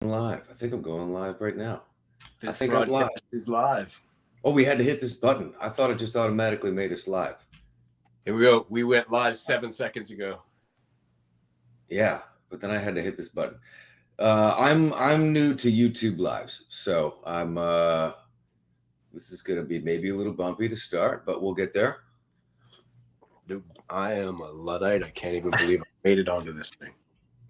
Live. I think I'm going live right now. I This think I'm live. broadcast is live. Oh, we had to hit this button. I thought it just automatically made us live. Here we go. We went live 7 seconds ago. Yeah, but then I had to hit this button. I'm new to YouTube lives, so this is gonna be maybe a little bumpy to start, but we'll get there. Dude, I am a Luddite. I can't even believe I made it onto this thing.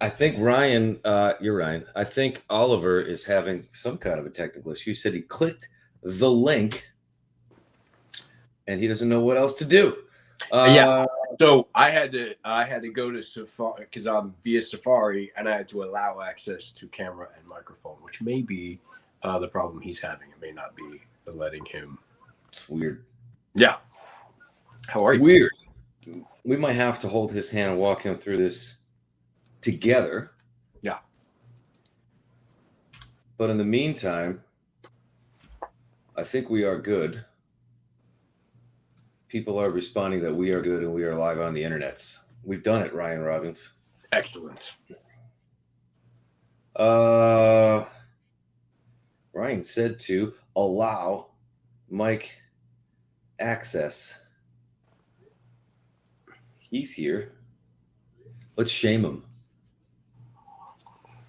I think Ryan, you're Ryan. I think Oliver is having some kind of a technical issue. He said he clicked the link and he doesn't know what else to do. Yeah. So I had to go to Safari because I'm via Safari, and I had to allow access to camera and microphone, which may be the problem he's having. It may not be letting him. It's weird. Yeah. How are you? Weird. We might have to hold his hand and walk him through this together. Yeah. But in the meantime, I think we are good. People are responding that we are good and we are live on the internets. We've done it, Ryan Robbins. Excellent. Ryan said to allow Mike access. He's here. Let's shame him.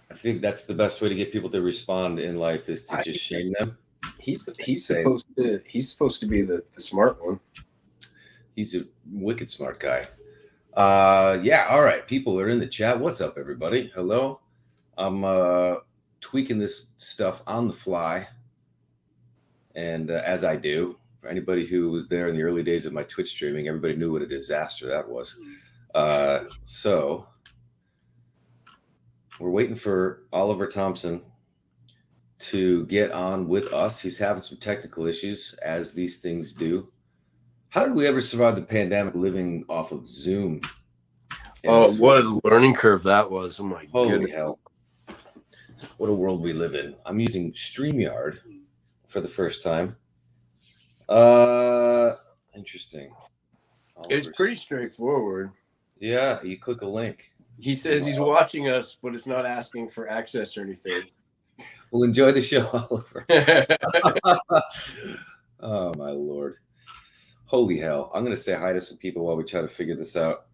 I think that's the best way to get people to respond in life is to just shame them. He's supposed to be the smart one. He's a wicked smart guy. Yeah, all right. People are in the chat. What's up, everybody? Hello. I'm tweaking this stuff on the fly. And as I do, for anybody who was there in the early days of my Twitch streaming, everybody knew what a disaster that was. So we're waiting for Oliver Thompson to get on with us. He's having some technical issues, as these things do. How did we ever survive the pandemic living off of Zoom? Oh, what a learning curve that was. Oh, my Holy goodness. hell. What a world we live in. I'm using StreamYard for the first time. Interesting. It's pretty straightforward. Yeah, you click a link. He says he's watching us, but it's not asking for access or anything. Well, enjoy the show, Oliver. Oh, my Lord. Holy hell. I'm going to say hi to some people while we try to figure this out.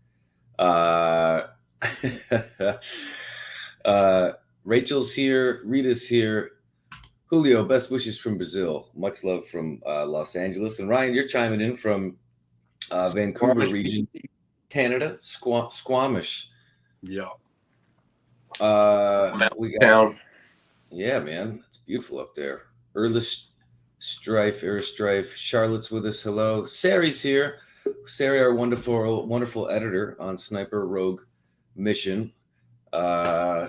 Rachel's here. Rita's here. Julio, best wishes from Brazil. Much love from Los Angeles. And Ryan, you're chiming in from Vancouver region, Canada. Squamish. Yeah. We got town. Yeah, man. It's beautiful up there. Earlish Strife, Charlotte's with us. Hello. Sari's here. Sari, our wonderful editor on Sniper Rogue Mission.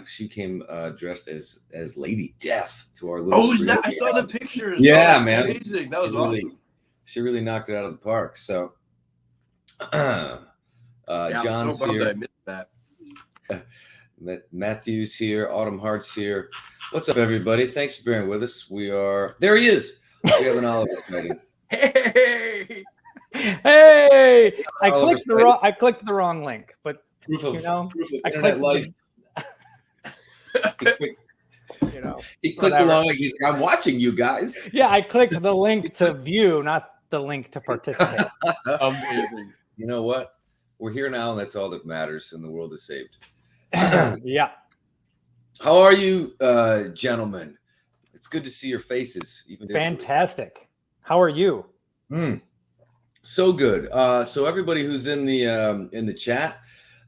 She came dressed as Lady Death to our little. Oh, is that? I saw the pictures. Yeah, man. Amazing. That was awesome. She really knocked it out of the park. So, yeah, John's so here. That I missed that. Matthew's here. Autumn Hart's here. What's up, everybody? Thanks for bearing with us. We are there. He is. We have an Oliver sighting. Hey! I clicked the wrong link, but proof of internet life. He clicked along like he's. I'm watching you guys. Yeah, I clicked the link to view, not the link to participate. Amazing. You know what? We're here now, and that's all that matters, and the world is saved. Yeah. How are you, gentlemen? It's good to see your faces. Even fantastic. How are you? So good. So everybody who's in the chat,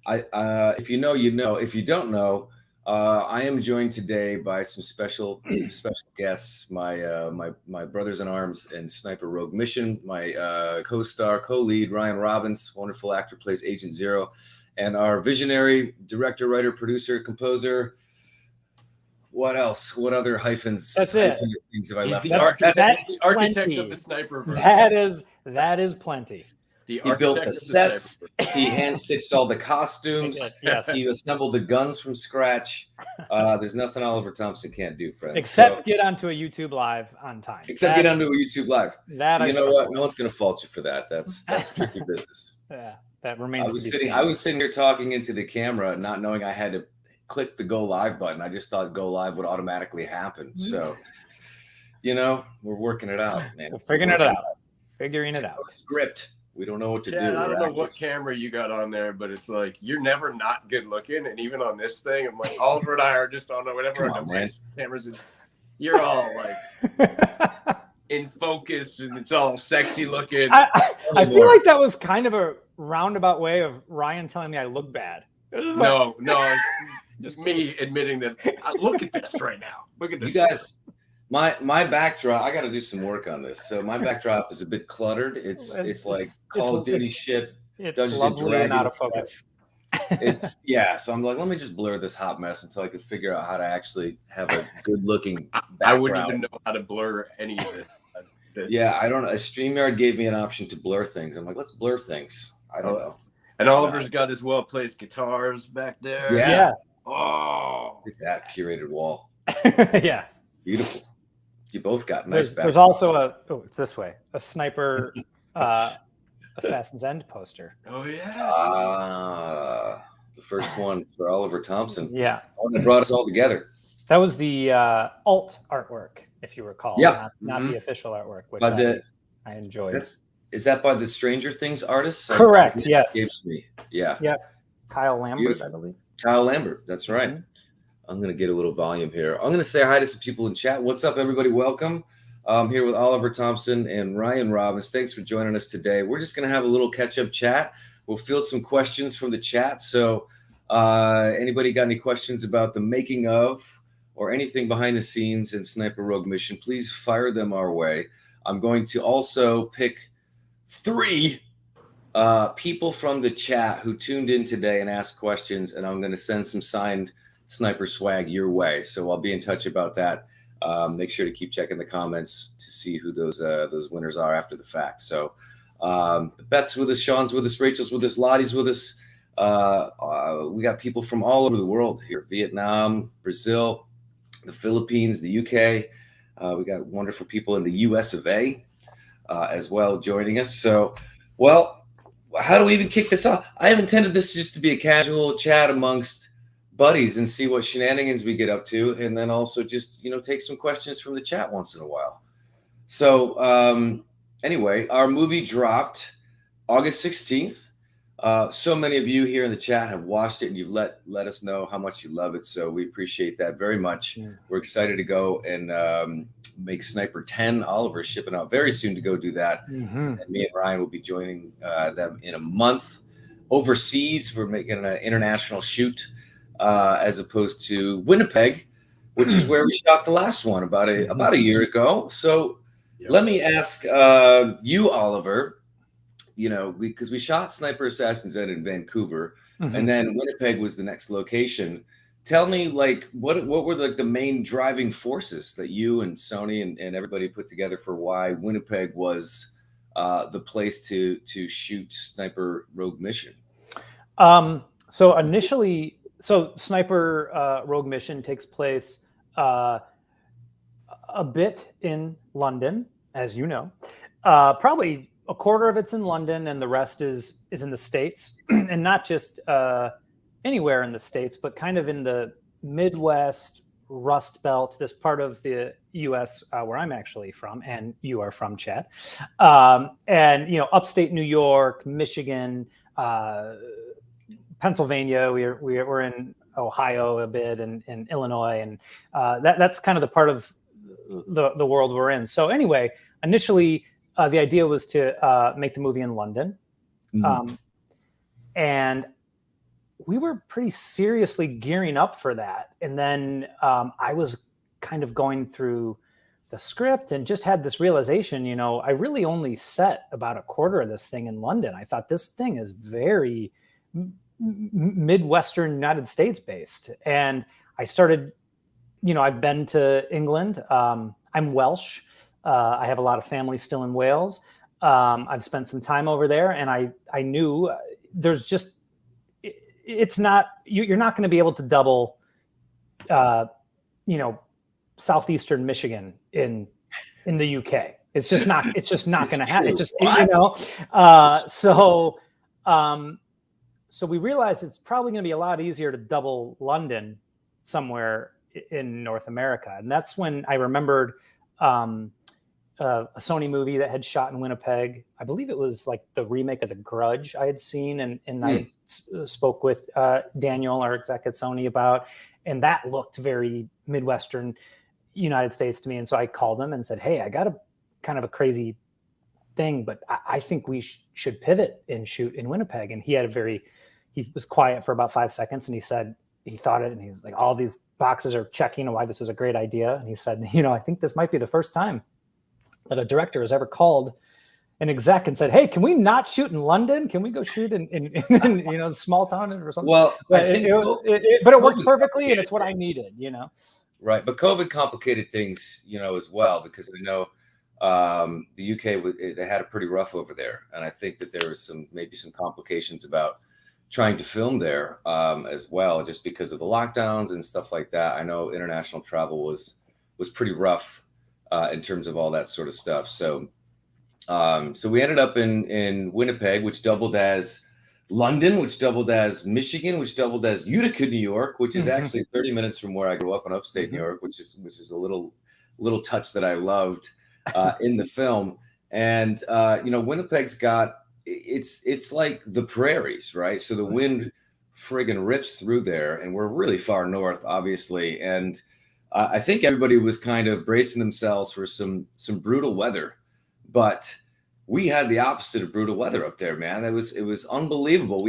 if you know, you know. If you don't know, I am joined today by some special guests. My brothers in arms in Sniper Rogue Mission. My co-star, co-lead Ryan Robbins, wonderful actor, plays Agent Zero, and our visionary director, writer, producer, composer. What else? What other hyphens? That's it. Things have I left? That's the architect of the Sniper version. That is plenty. He built the sets. He hand-stitched all the costumes. Yes. He assembled the guns from scratch. There's nothing Oliver Thompson can't do, friends. Except get onto a YouTube Live on time. Get onto a YouTube Live. That you know what? No one's going to fault you for that. That's tricky business. Yeah, that remains to be seen. I was sitting here talking into the camera, not knowing I had to click the go live button. I just thought go live would automatically happen. So, you know, we're working it out, man. We're figuring it out. Figuring it out. Script. We don't know what to do. I don't know what camera you got on there, but it's like you're never not good looking. And even on this thing, I'm like, Oliver and I are just on whatever our device cameras. You're all like in focus, and it's all sexy looking. I feel like that was kind of a roundabout way of Ryan telling me I look bad. No, just me admitting that. Look at this right now. Look at this. You guys. My backdrop, I got to do some work on this. So my backdrop is a bit cluttered. It's like Call of Duty shit. It's Dungeons lovely and out of focus. So I'm like, let me just blur this hot mess until I could figure out how to actually have a good looking background. I wouldn't even know how to blur any of it. Yeah, I don't know. StreamYard gave me an option to blur things. I'm like, let's blur things. I don't know. And Oliver's got his well-placed guitars back there. Yeah. Oh. Look at that curated wall. Yeah. Beautiful. You both got nice. There's also it's this way, a Sniper Assassin's End poster. Oh yeah. The first one for Oliver Thompson. Yeah. One that brought us all together. That was the alt artwork, if you recall. Yeah. Not the official artwork, which I enjoyed. Is that by the Stranger Things artists? Correct. Yes. Yeah. Yep. Kyle Lambert, Beautiful. I believe. Kyle Lambert. That's right. Mm-hmm. I'm going to get a little volume here. I'm going to say hi to some people in chat. What's up, everybody? Welcome. I'm here with Oliver Thompson and Ryan Robbins. Thanks for joining us today. We're just going to have a little catch-up chat. We'll field some questions from the chat. So anybody got any questions about the making of or anything behind the scenes in Sniper Rogue Mission, please fire them our way. I'm going to also pick 3 people from the chat who tuned in today and asked questions, and I'm going to send some signed Sniper swag your way. So I'll be in touch about that. Make sure to keep checking the comments to see who those winners are after the fact. So Beth's with us, Sean's with us, Rachel's with us, Lottie's with us. We got people from all over the world here: Vietnam, Brazil, the Philippines, the UK. We got wonderful people in the US of A as well joining us. So, well, how do we even kick this off? I have intended this just to be a casual chat amongst buddies and see what shenanigans we get up to, and then also just take some questions from the chat once in a while. So anyway, our movie dropped August 16th. So many of you here in the chat have watched it, and you've let us know how much you love it, so we appreciate that very much. We're excited to go and make Sniper 10. Oliver's shipping out very soon to go do that. And me and Ryan will be joining them in a month overseas. We're making an international shoot as opposed to Winnipeg, which is where we shot the last one about a year ago. So let me ask you, Oliver, because we shot Sniper Assassin's End in Vancouver, and then Winnipeg was the next location. Tell me, like, what were like the main driving forces that you and Sony and everybody put together for why Winnipeg was the place to shoot Sniper Rogue Mission? So initially, Sniper Rogue Mission takes place a bit in London, as you know. Probably a quarter of it's in London, and the rest is in the States, and not just anywhere in the States, but kind of in the Midwest, Rust Belt, this part of the U.S. Where I'm actually from, and you are from, Chad, and upstate New York, Michigan, Pennsylvania. We're in Ohio a bit, and Illinois, and that's kind of the part of the world we're in. So anyway, initially the idea was to make the movie in London, and we were pretty seriously gearing up for that. And then I was kind of going through the script and just had this realization, I really only set about a quarter of this thing in London. I thought this thing is very Midwestern United States based. And I started, I've been to England. I'm Welsh. I have a lot of family still in Wales. I've spent some time over there, and I knew there's just, it's not, you're not going to be able to double, Southeastern Michigan in the UK. It's just not going to happen. It just, so we realized it's probably going to be a lot easier to double London somewhere in North America. And that's when I remembered a Sony movie that had shot in Winnipeg. I believe it was like the remake of The Grudge I had seen, and I spoke with Daniel, our exec at Sony, about, and that looked very Midwestern United States to me. And so I called him and said, hey, I got a kind of a crazy thing, but I think we should pivot and shoot in Winnipeg. And he was quiet for about 5 seconds, and he said, he thought it, and he was like, all these boxes are checking why this was a great idea. And he said, I think this might be the first time that a director has ever called an exec and said, hey, can we not shoot in London? Can we go shoot in small town or something? Well, but it worked perfectly, and it's what I needed, Right. But COVID complicated things, as well, because I know the UK, they had it pretty rough over there. And I think that there was maybe some complications about trying to film there as well, just because of the lockdowns and stuff like that. I know international travel was pretty rough in terms of all that sort of stuff. So we ended up in Winnipeg, which doubled as London, which doubled as Michigan, which doubled as Utica, New York, which is actually 30 minutes from where I grew up in upstate New York, which is a little touch that I loved in the film. And Winnipeg's got, it's like the prairies, right? So the wind friggin' rips through there, and we're really far north, obviously. And I think everybody was kind of bracing themselves for some brutal weather, but we had the opposite of brutal weather up there, man. It was unbelievable.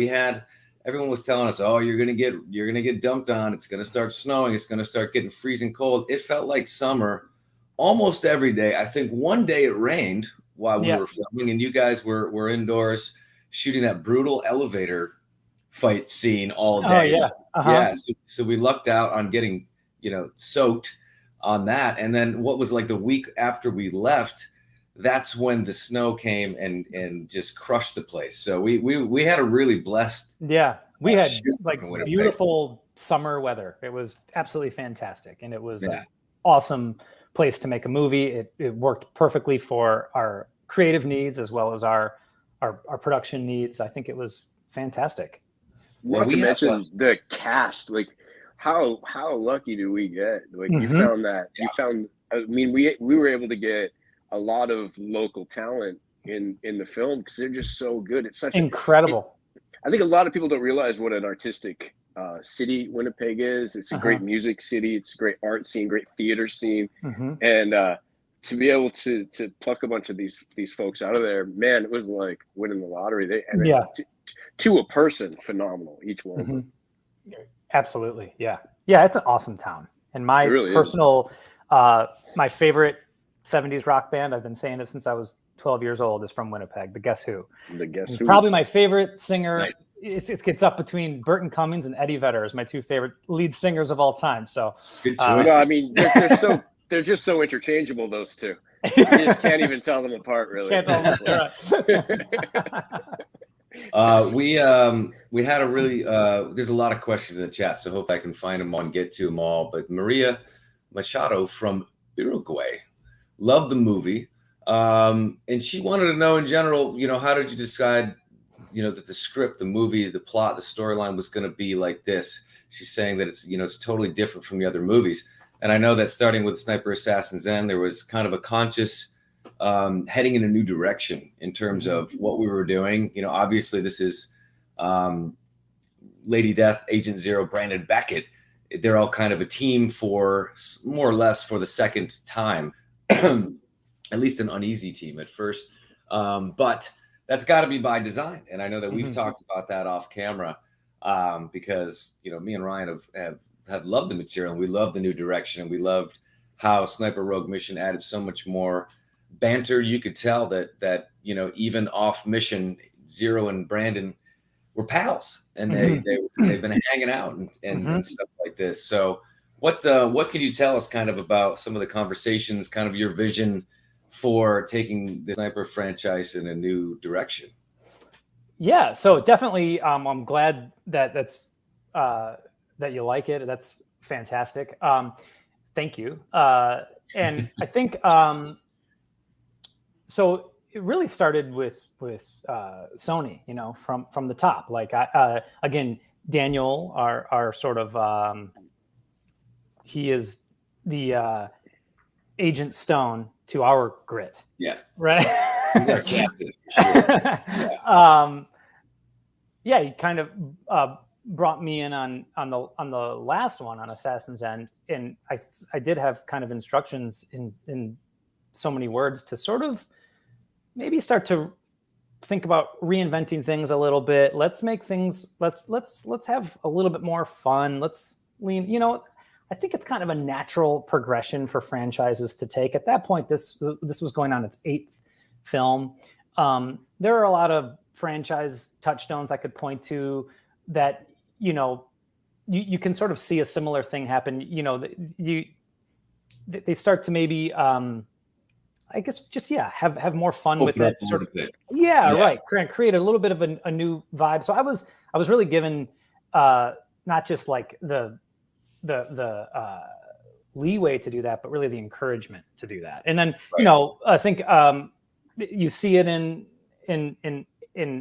Everyone was telling us, oh, you're gonna get dumped on. It's gonna start snowing. It's gonna start getting freezing cold. It felt like summer almost every day. I think one day it rained while we were filming, and you guys were indoors shooting that brutal elevator fight scene all day. Oh, yeah. So we lucked out on getting soaked on that. And then what was like the week after we left, that's when the snow came and just crushed the place. So we had a really blessed. Yeah, we had like beautiful summer weather. It was absolutely fantastic, and it was an awesome place to make a movie. It worked perfectly for our creative needs as well as our production needs. I think it was fantastic. Not to mention the cast, like how lucky do we get? Like you found that we were able to get a lot of local talent in the film because they're just so good. It's such incredible. I think a lot of people don't realize what an artistic city Winnipeg is. It's a great music city. It's a great art scene, great theater scene, and to be able to pluck a bunch of these folks out of there, man, it was like winning the lottery. To a person, phenomenal, each one of them. Absolutely, yeah. It's an awesome town, and my personal, my favorite 70s rock band, I've been saying it since I was 12 years old, is from Winnipeg, the Guess Who. Probably my favorite singer. Nice. It gets up between Burton Cummings and Eddie Vedder as my two favorite lead singers of all time. So, good choice. I mean, they're just so interchangeable, those two. You just can't even tell them apart, really. Can't tell them apart. We had a really there's a lot of questions in the chat, so hope I can find them all and get to them all. But Maria Machado from Uruguay loved the movie, and she wanted to know in general, how did you decide, that the script, the movie, the plot, the storyline was going to be like this? She's saying that it's it's totally different from the other movies, and I know that starting with Sniper Assassin's End, there was kind of a conscious heading in a new direction in terms of what we were doing. Obviously this is Lady Death, Agent Zero, Brandon Beckett. They're all kind of a team for more or less for the second time, at least an uneasy team at first. But that's got to be by design. And I know that we've talked about that off camera because, me and Ryan have loved the material, and we love the new direction, and we loved how Sniper Rogue Mission added so much more banter. You could tell that even off mission, Zero and Brandon were pals, and they've been hanging out and stuff like this. So what can you tell us kind of about some of the conversations, kind of your vision for taking the Sniper franchise in a new direction? Yeah, so definitely I'm glad that you like it. That's fantastic. Thank you. And I think so it really started with Sony, you know, from the top. Like again, Daniel, our sort of he is the Agent Stone to our Grit. Yeah. Right. He's our captain. For sure. Yeah, he kind of brought me in on the last one, on Assassin's End, and I did have kind of instructions in so many words to sort of maybe start to think about reinventing things a little bit. Let's make things, let's have a little bit more fun. Let's lean, you know, I think it's kind of a natural progression for franchises to take. At that point, this was going on its 8th film. There are a lot of franchise touchstones I could point to that, you know, you can sort of see a similar thing happen. You know, they start to maybe, I guess just, have more fun with it. Sort of, right. Create a little bit of a new vibe. So I was really given not just like the leeway to do that, but really the encouragement to do that. And then, you know, I think you see it in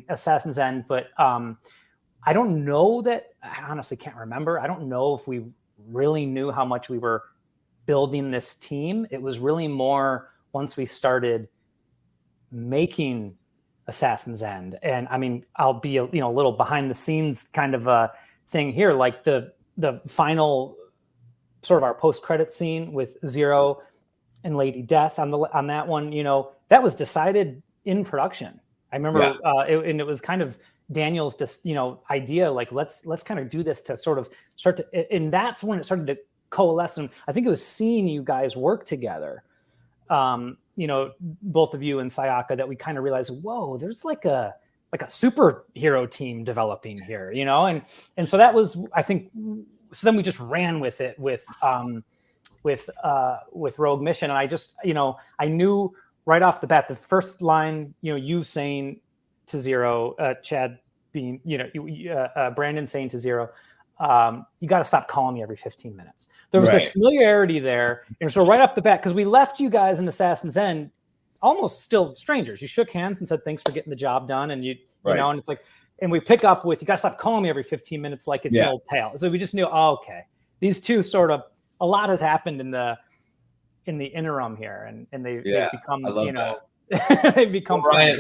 Assassin's End, but I don't know that, I honestly can't remember. I don't know if we really knew how much we were building this team. It was really more once we started making Assassin's End. And I mean, I'll be a little behind the scenes kind of a thing here, like the final sort of our post-credit scene with Zero and Lady Death on that one, you know, that was decided in production. I remember, and it was kind of Daniel's just, you know, idea, like let's kind of do this to sort of start to, and that's when it started to coalesce. And I think it was seeing you guys work together, you know, both of you and Sayaka, that we kind of realized, whoa, there's like a superhero team developing here, you know, and so that was, I think, so then we just ran with it with Rogue Mission, and I just, you know, I knew right off the bat, the first line, you know, you saying to Zero, Chad being, you know, Brandon saying to Zero, you got to stop calling me every 15 minutes. There was this familiarity there. And so right off the bat, because we left you guys in Assassin's End almost still strangers. You shook hands and said, thanks for getting the job done. And you know, and it's like, and we pick up with, you got to stop calling me every 15 minutes like it's an old tale. So we just knew, oh, okay, these two sort of, a lot has happened in the interim here, and they've become, you know, they've become Ryan,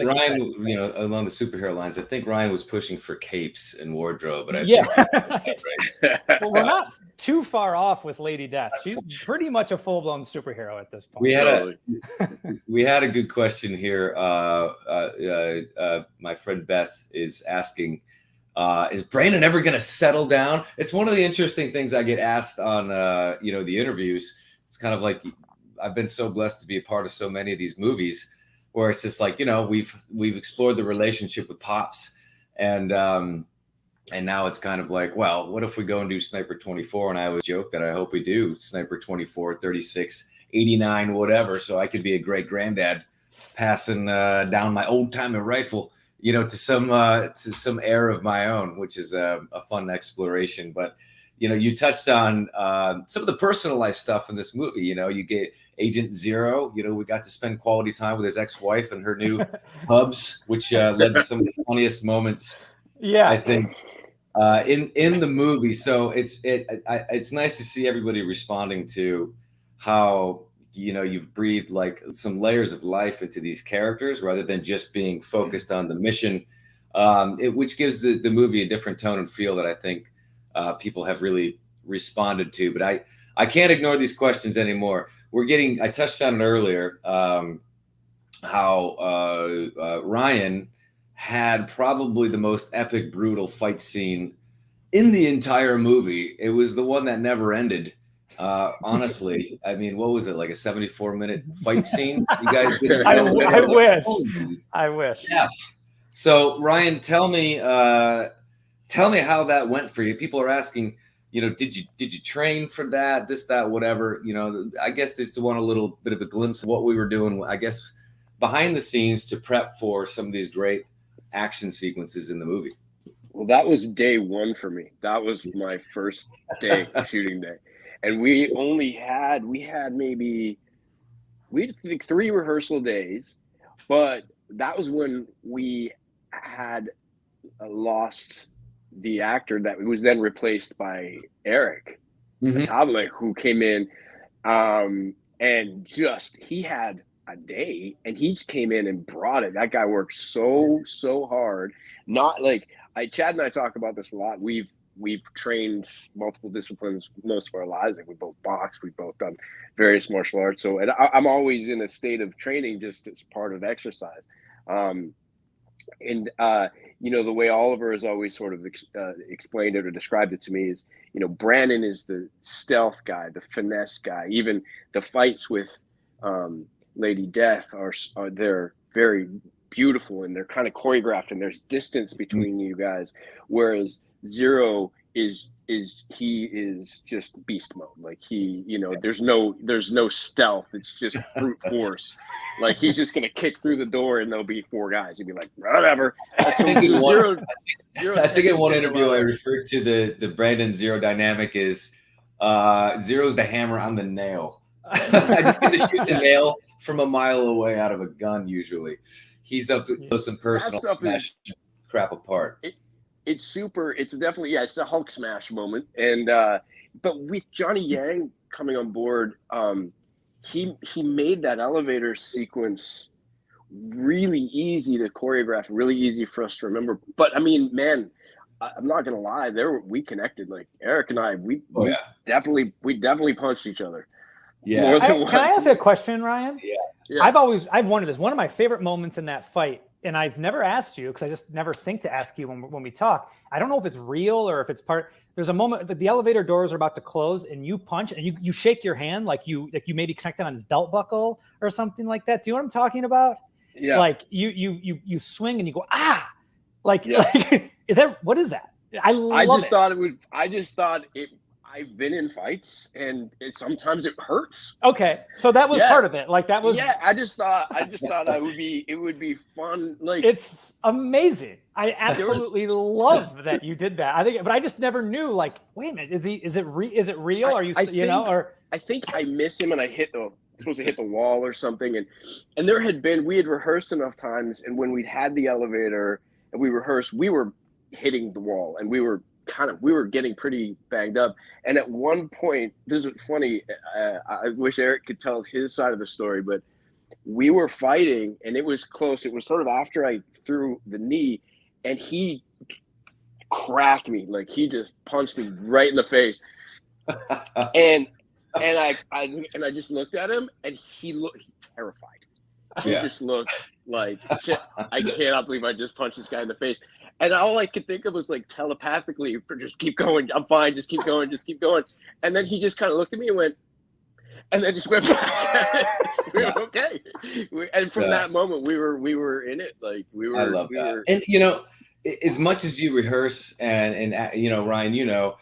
you know, along the superhero lines, I think Ryan was pushing for capes and wardrobe, but well, we're not too far off with Lady Death. She's pretty much a full-blown superhero at this point. We had a good question here. My friend Beth is asking, is Brandon ever going to settle down? It's one of the interesting things I get asked on, you know, the interviews. It's kind of like, I've been so blessed to be a part of so many of these movies where it's just like, you know, we've explored the relationship with Pops, and now it's kind of like, well, what if we go and do Sniper 24? And I always joke that I hope we do Sniper 24, 36, 89, whatever, so I could be a great granddad passing down my old timey rifle, you know, to some heir of my own, which is a fun exploration. But you know, you touched on some of the personal life stuff in this movie. You know, you get Agent Zero. You know, we got to spend quality time with his ex-wife and her new hubs, which led to some of the funniest moments, I think, in the movie. So it's nice to see everybody responding to how, you know, you've breathed like some layers of life into these characters rather than just being focused on the mission, which gives the movie a different tone and feel that I think people have really responded to. But I can't ignore these questions anymore. I touched on it earlier, how Ryan had probably the most epic, brutal fight scene in the entire movie. It was the one that never ended. Honestly, I mean, what was it, like a 74-minute fight scene? You guys did. I wish. Yeah. So Ryan, tell me how that went for you. People are asking, you know, did you train for that, this, that, whatever, you know? I guess they just want a little bit of a glimpse of what we were doing, I guess, behind the scenes to prep for some of these great action sequences in the movie. Well, that was day one for me. That was my first day, shooting day. And we had like 3 rehearsal days, but that was when we had lost the actor that was then replaced by Eric Table, who came in, and just, he had a day and he just came in and brought it. That guy worked so hard. Not like, Chad and I talk about this a lot. We've trained multiple disciplines most of our lives. Like, we both boxed, we've both done various martial arts. So, and I'm always in a state of training just as part of exercise. You know, the way Oliver has always sort of explained it or described it to me is, you know, Brandon is the stealth guy, the finesse guy. Even the fights with Lady Death are they're very beautiful and they're kind of choreographed and there's distance between you guys. Whereas Zero is just beast mode. Like, he, you know, there's no stealth. It's just brute force. Like, he's just gonna kick through the door and there'll be 4 guys. He'd be like, whatever. I think in one interview I referred to the Brandon Zero dynamic is Zero's the hammer, I'm the nail. I just get to shoot the nail from a mile away out of a gun usually. He's up to close and personal, smash crap apart. It's definitely, it's a Hulk smash moment. And but with Johnny Yang coming on board, he made that elevator sequence really easy to choreograph, really easy for us to remember. But I mean, man, I'm not gonna lie, we connected. Like, Eric and I, we definitely punched each other. Yeah. Can I ask you a question, Ryan? Yeah. I've wondered this. One of my favorite moments in that fight, and I've never asked you because I just never think to ask you when we talk. I don't know if it's real or if it's part. There's a moment that the elevator doors are about to close, and you punch and you shake your hand like you maybe connected on his belt buckle or something like that. Do you know what I'm talking about? Yeah. Like you swing and you go, like is that, what is that? I just thought I've been in fights and sometimes it hurts. Okay, so that was part of it. Like, that was. Yeah, I just thought it would be fun. Like, it's amazing. I absolutely love that you did that. I think, but I just never knew. Like, wait a minute, is it real? Are you or I think I missed him and I supposed to hit the wall or something, and we had rehearsed enough times, and when we'd had the elevator and we rehearsed, we were hitting the wall and we were getting pretty banged up. And at one point, this is funny, I wish Eric could tell his side of the story, but we were fighting and it was close. It was sort of after I threw the knee and he cracked me. Like, he just punched me right in the face. and I just looked at him and he looked terrified. He just looked like, shit, I cannot believe I just punched this guy in the face. And all I could think of was, like, telepathically, just keep going. I'm fine. Just keep going. Just keep going. And then he just kind of looked at me and went, and then just went back. We were okay. And from that moment, we were in it. Like, I love that. And, you know, as much as you rehearse and you know, Ryan, you know,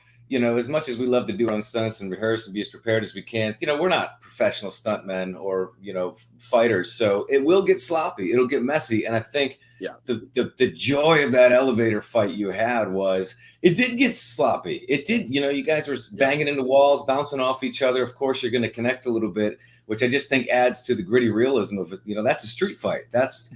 as much as we love to do our own stunts and rehearse and be as prepared as we can, you know, we're not professional stuntmen or, you know, fighters. So it will get sloppy. It'll get messy. And I think the joy of that elevator fight you had was it did get sloppy. It did, you know, you guys were banging into walls, bouncing off each other. Of course, you're going to connect a little bit, which I just think adds to the gritty realism of it. You know, that's a street fight. That's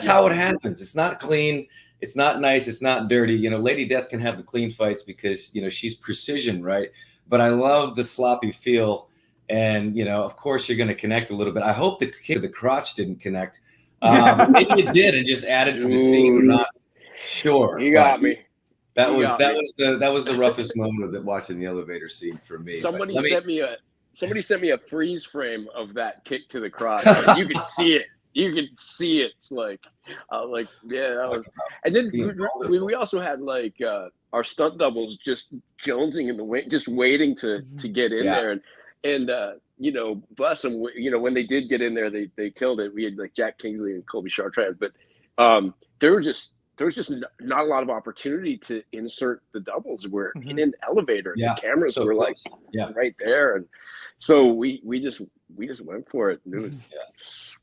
how it happens. It's not clean. It's not nice. It's not dirty. You know, Lady Death can have the clean fights because, you know, she's precision, right? But I love the sloppy feel. And, you know, of course, you're going to connect a little bit. I hope the kick of the crotch didn't connect. Maybe it did and just added to the scene. I'm not sure. You got me. That was the roughest moment of watching the elevator scene for me. Somebody sent me a freeze frame of that kick to the crotch. You could see it. You could see it. Like, that was. And then we also had, like, our stunt doubles just jonesing in the way, just waiting to get in there, and you know, bless them. You know, when they did get in there, they killed it. We had, like, Jack Kingsley and Colby Chartrand, but there was just not a lot of opportunity to insert the doubles. We're in an elevator. The cameras were close. Like right there, and so we just went for it. It was,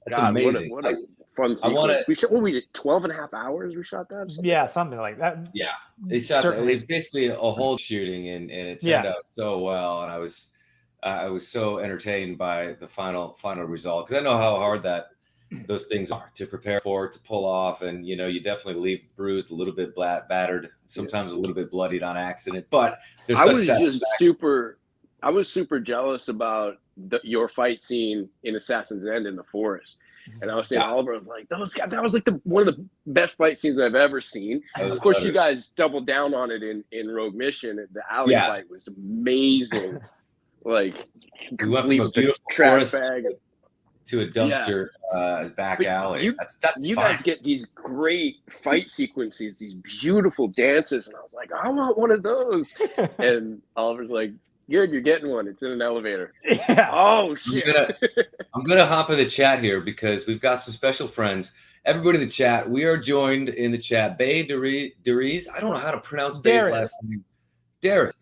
That's amazing. What a fun sequence. We did 12 and a half hours. We shot that. Something like that. Yeah, they shot that. It was basically a whole shooting, and it turned out so well. And I was so entertained by the final result because I know how hard that those things are to prepare for, to pull off. And, you know, you definitely leave bruised, a little bit battered, sometimes a little bit bloodied on accident, but there's I such was just satisfaction. I was super jealous about your fight scene in Assassin's End in the forest. And I was saying, Yeah. Oliver was like, that was like one of the best fight scenes I've ever seen. Of course, you guys doubled down on it in Rogue Mission. The alley fight was amazing. Like, we went from a beautiful trash forest bag to a dumpster back But alley. That's you fine. guys get these great fight sequences, these beautiful dances, and I was like, I want one of those. And Oliver's like, good, you're getting one. It's in an elevator. Yeah. Oh shit. I'm gonna hop in the chat here because we've got some special friends. Everybody in the chat, we are joined in the chat. Bay Deriz, I don't know how to pronounce Bay's last name. Darius.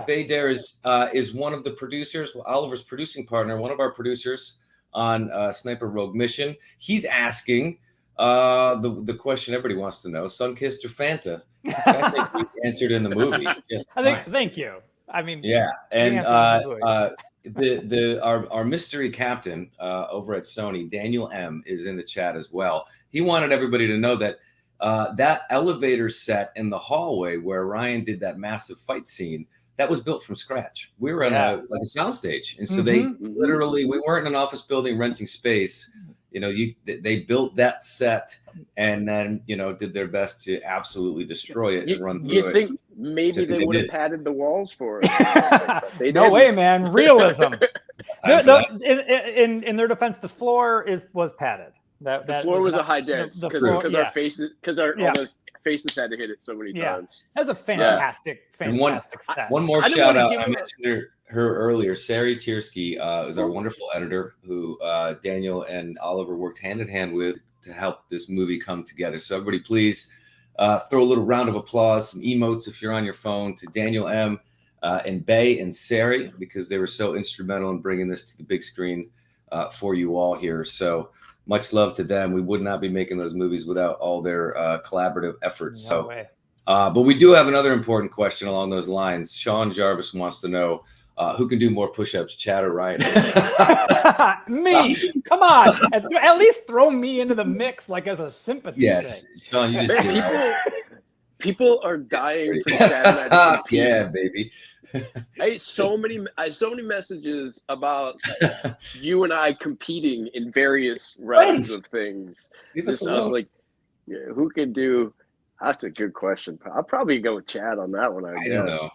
Bay Darius is one of the producers, Oliver's producing partner, one of our producers on Sniper Rogue Mission. He's asking the question everybody wants to know: Sunkissed or Fanta? I think we answered in the movie. Thank you. I mean, yeah, and our mystery captain over at Sony, Daniel M, is in the chat as well. He wanted everybody to know that that elevator set in the hallway where Ryan did that massive fight scene, that was built from scratch. We were in a soundstage, and so they literally, we weren't in an office building renting space. You know, they built that set and then, you know, did their best to absolutely destroy it and run through it. You think maybe they would have padded the walls for it? No way, man. Realism. In their defense, the floor was padded. The floor was a high dance because our faces, all the faces had to hit it so many times. That's a fantastic set. One more shout out. I mentioned her earlier. Sari Tiersky is our wonderful editor who Daniel and Oliver worked hand in hand with to help this movie come together. So everybody, please throw a little round of applause, some emotes if you're on your phone, to Daniel M and Bay and Sari, because they were so instrumental in bringing this to the big screen for you all here. So much love to them. We would not be making those movies without all their collaborative efforts. No way. But we do have another important question along those lines. Sean Jarvis wants to know who can do more push-ups, Chad or Ryan? Me. Come on. At least throw me into the mix, like as a sympathy thing. Sean, you just did. People are dying for Chad. Yeah, baby. So many messages about you and I competing in various realms of things. I was like, who can do? That's a good question. I'll probably go with Chad on that one. I don't know.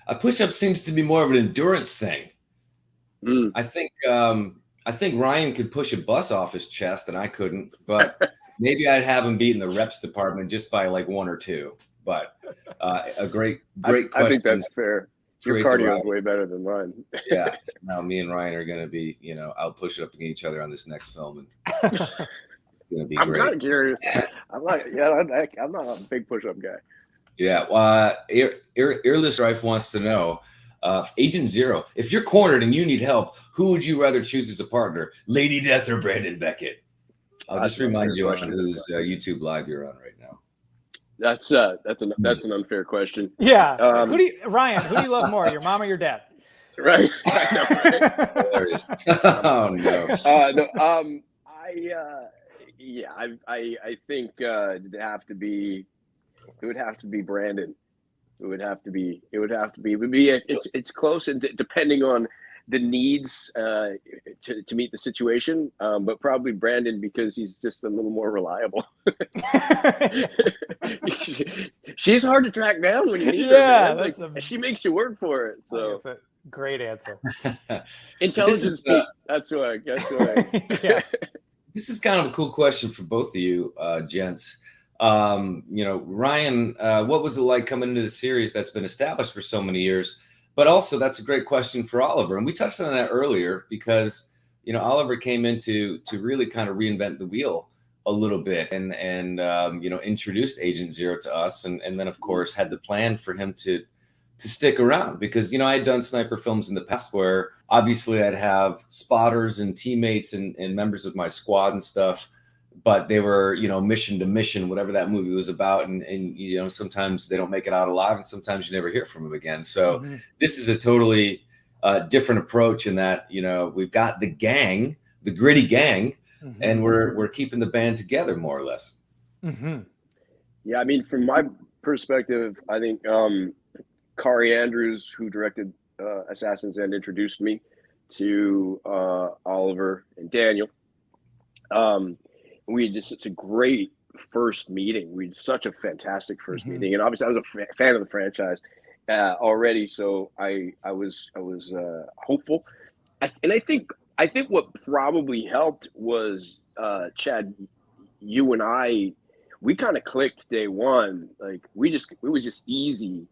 A push-up seems to be more of an endurance thing. I think Ryan could push a bus off his chest and I couldn't, but maybe I'd have him beat in the reps department just by like one or two. But a great question. I think that's fair. Your cardio is way better than mine. Yeah. So now me and Ryan are going to be, out pushing up against each other on this next film, and it's going to be great. I'm kind of curious. I'm not a big push-up guy. Yeah. Earless Rife wants to know, Agent Zero, if you're cornered and you need help, who would you rather choose as a partner, Lady Death or Brandon Beckett? I'll just remind you on whose YouTube live you're on right now. That's an unfair question. Yeah. Ryan, who do you love more, your mom or your dad? Right. I know, right? Hilarious. Oh no. I think it would have to be Brandon. It's close, and depending on the needs to meet the situation, but probably Brandon because he's just a little more reliable. She's hard to track down when you need her. Man. She makes you work for it. So that's a great answer. Intelligence. That's who I. Yeah. This is kind of a cool question for both of you, gents. Ryan, what was it like coming into the series that's been established for so many years? But also, that's a great question for Oliver. And we touched on that earlier because, Oliver came in to really kind of reinvent the wheel a little bit and introduced Agent Zero to us. And then, of course, had the plan for him to stick around because, I had done sniper films in the past where obviously I'd have spotters and teammates and members of my squad and stuff. But they were, mission to mission, whatever that movie was about. And sometimes they don't make it out alive and sometimes you never hear from them again. So this is a totally different approach in that, you know, we've got the gang, the gritty gang, and we're keeping the band together more or less. Yeah, I mean, from my perspective, I think Kari Andrews, who directed Assassin's End, introduced me to Oliver and Daniel. We had just such a great first meeting. We had such a fantastic first meeting, and obviously I was a fan of the franchise already, so I was hopeful. And I think what probably helped was Chad, you and I, we kind of clicked day one. Like it was just easy.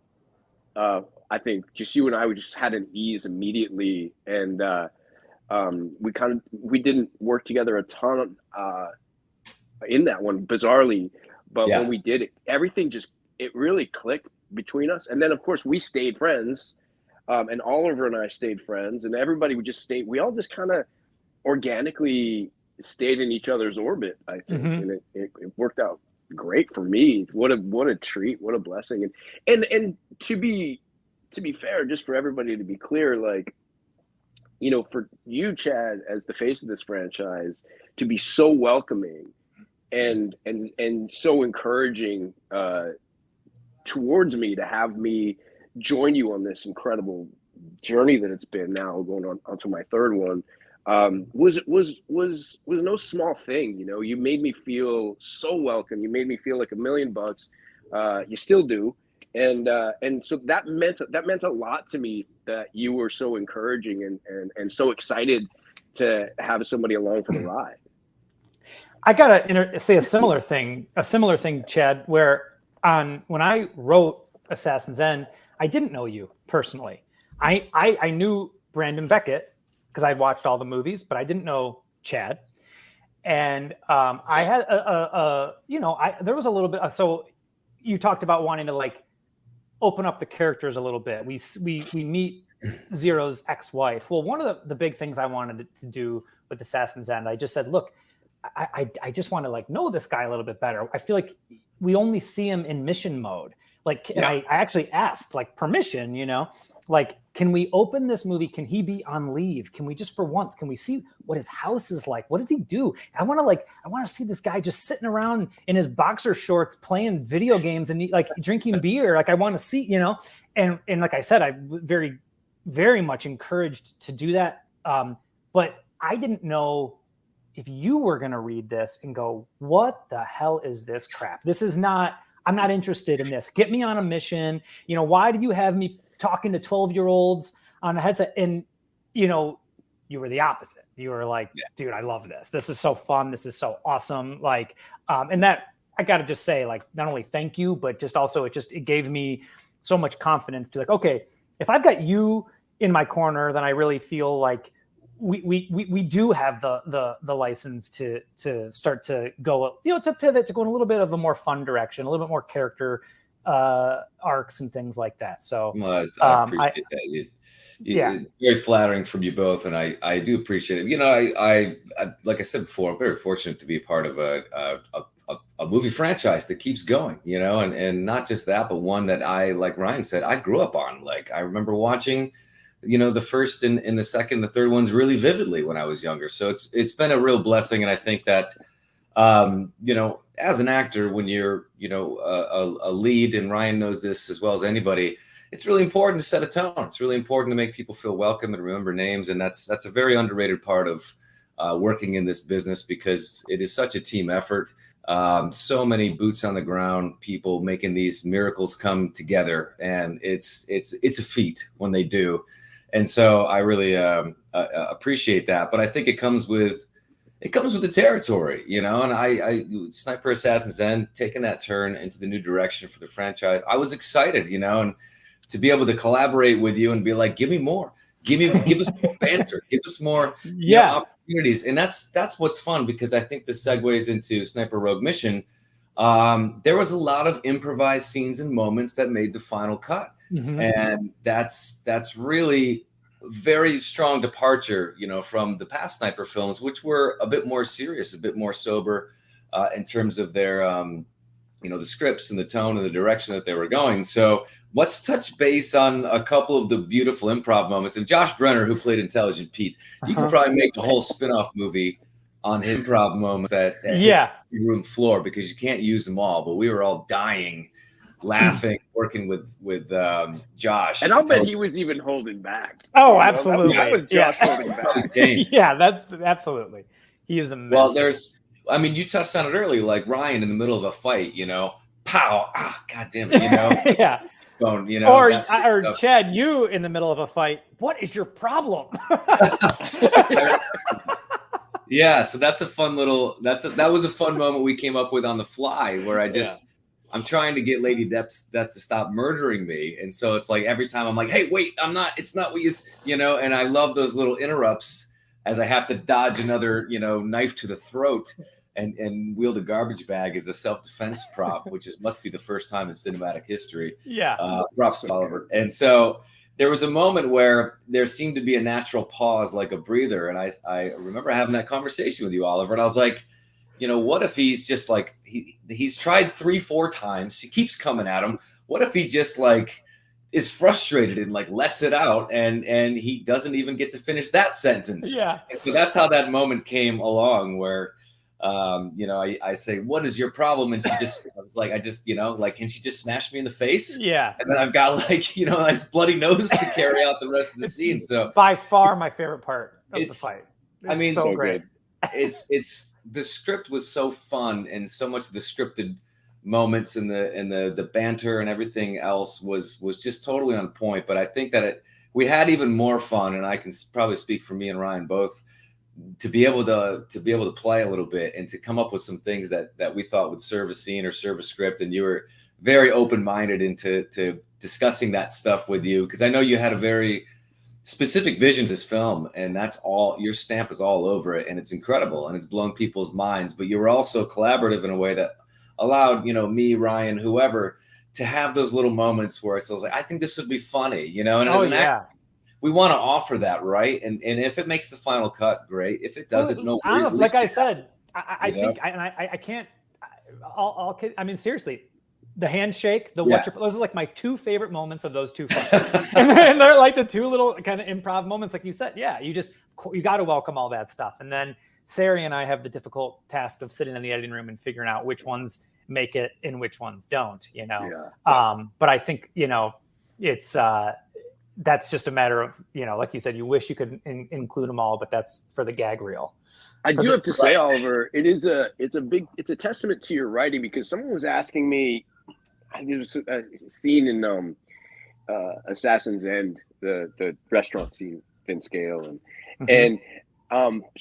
I think just you and I, we just had an ease immediately, and we didn't work together a ton in that one, bizarrely, but when we did it, everything it really clicked between us. And then of course we stayed friends, and Oliver and I stayed friends, and everybody would just stay. We all just kind of organically stayed in each other's orbit, I think, and it worked out great for me. What a treat, what a blessing. And to be fair, just for everybody to be clear, like, you know, for you, Chad, as the face of this franchise, to be so welcoming and so encouraging towards me, to have me join you on this incredible journey that it's been now, going on to my third one, was no small thing. You know, you made me feel so welcome. You made me feel like $1,000,000. You still do. And so that meant a lot to me, that you were so encouraging and so excited to have somebody along for the ride. I gotta say a similar thing, Chad, where when I wrote Assassin's End, I didn't know you personally. I knew Brandon Beckett because I'd watched all the movies, but I didn't know Chad. And I had there was a little bit. So you talked about wanting to like open up the characters a little bit. We meet Zero's ex-wife. Well, one of the big things I wanted to do with Assassin's End, I just said, look, I just want to like know this guy a little bit better. I feel like we only see him in mission mode. Like, and I actually asked like permission, you know, like, can we open this movie? Can he be on leave? Can we just for once, can we see what his house is like? What does he do? I want to see this guy just sitting around in his boxer shorts, playing video games and like drinking beer. Like I want to see, you know, and like I said, I very, very much encouraged to do that. But I didn't know if you were going to read this and go, what the hell is this crap? I'm not interested in this. Get me on a mission. You know, why do you have me talking to 12-year-olds on a headset? And, you know, you were the opposite. You were like, dude, I love this. This is so fun. This is so awesome. Like, and that I got to just say, like, not only thank you, but just also it gave me so much confidence to like, okay, if I've got you in my corner, then I really feel like we do have the license to start to go, you know, to pivot, to go in a little bit of a more fun direction, a little bit more character arcs and things like that. So I appreciate that. It's very flattering from you both, and I do appreciate it. You know, I like I said before, I'm very fortunate to be a part of a movie franchise that keeps going. You know, and not just that, but one that I, like Ryan said, I grew up on. Like I remember watching, you know, the first and the second, the third ones really vividly when I was younger. So it's been a real blessing, and I think that you know, as an actor, when you're, you know, a lead, and Ryan knows this as well as anybody, it's really important to set a tone. It's really important to make people feel welcome and remember names, and that's a very underrated part of working in this business, because it is such a team effort. So many boots on the ground people making these miracles come together, and it's a feat when they do. And so I really appreciate that. But I think it comes with the territory, you know. And I Sniper Assassin's End, taking that turn into the new direction for the franchise, I was excited, you know, and to be able to collaborate with you and be like, give me more, give us more banter, give us more you know, opportunities. And that's what's fun, because I think this segues into Sniper Rogue Mission. There was a lot of improvised scenes and moments that made the final cut. And that's really very strong departure, you know, from the past Sniper films, which were a bit more serious, a bit more sober in terms of their you know, the scripts and the tone and the direction that they were going. So let's touch base on a couple of the beautiful improv moments. And Josh Brenner, who played Intelligent Pete, you could probably make a whole spin-off movie on his improv moments at room floor, because you can't use them all. But we were all dying, laughing, working with Josh. And I'll bet he was even holding back. Oh, absolutely. That was Josh holding back. Yeah, that's absolutely. He is amazing. Well, I mean, you touched on it earlier, like Ryan in the middle of a fight, you know, pow, God damn it, you know, yeah. Going, you know, or Chad, you in the middle of a fight. What is your problem? Yeah, so that's a fun little. That was a fun moment we came up with on the fly, where I'm trying to get Lady Death to stop murdering me, and so it's like every time I'm like, hey, wait, I'm not. It's not what you know. And I love those little interrupts as I have to dodge another, you know, knife to the throat. And wield a garbage bag as a self-defense prop, which must be the first time in cinematic history. Yeah. Props to Oliver. And so there was a moment where there seemed to be a natural pause, like a breather. And I remember having that conversation with you, Oliver. And I was like, you know, what if he's just like, he's tried 3-4 times. He keeps coming at him. What if he just like is frustrated and like lets it out, and he doesn't even get to finish that sentence? Yeah. And so that's how that moment came along, where you know, I say, what is your problem? And I was like, you know, like, can she just smash me in the face? Yeah. And then I've got like, you know, a nice bloody nose to carry out the rest of the scene. So by far my favorite part of the fight. I mean, so great. It's the script was so fun, and so much of the scripted moments and the banter and everything else was just totally on point. But I think that we had even more fun, and I can probably speak for me and Ryan both, to be able to play a little bit and to come up with some things that we thought would serve a scene or serve a script. And you were very open-minded into discussing that stuff with you, because I know you had a very specific vision for this film, and that's all, your stamp is all over it, and it's incredible and it's blown people's minds. But you were also collaborative in a way that allowed, you know, me, Ryan, whoever, to have those little moments where it's like, I think this would be funny, you know. And as an actor, we want to offer that, right? And if it makes the final cut, great. If it doesn't, no worries. Honestly, like I said, I think I can't. I mean, seriously, the handshake, those are like my 2 favorite moments of those 2 films. and they're like the 2 little kind of improv moments, like you said. Yeah, you got to welcome all that stuff. And then Sari and I have the difficult task of sitting in the editing room and figuring out which ones make it and which ones don't. You know, but I think, you know, it's. That's just a matter of, you know, like you said, you wish you could include them all, but that's for the gag reel. I do have to say, Oliver, it's a testament to your writing, because someone was asking me, there was a scene in Assassin's End, the restaurant scene, Vince Gale, and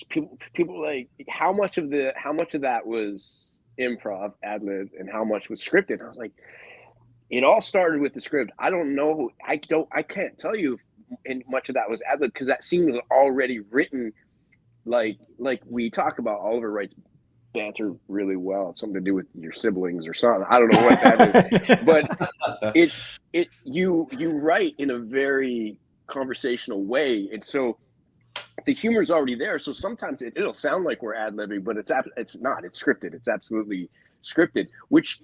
people were like, how much of that was improv, ad lib, and how much was scripted? I was like, it all started with the script. I don't know. I can't tell you if much of that was ad lib, because that scene was already written. Like we talk about, Oliver writes banter really well. It's something to do with your siblings or something. I don't know what that is, but you write in a very conversational way, and so the humor's already there. So sometimes it'll sound like we're ad libbing, but it's not. It's scripted. It's absolutely scripted, which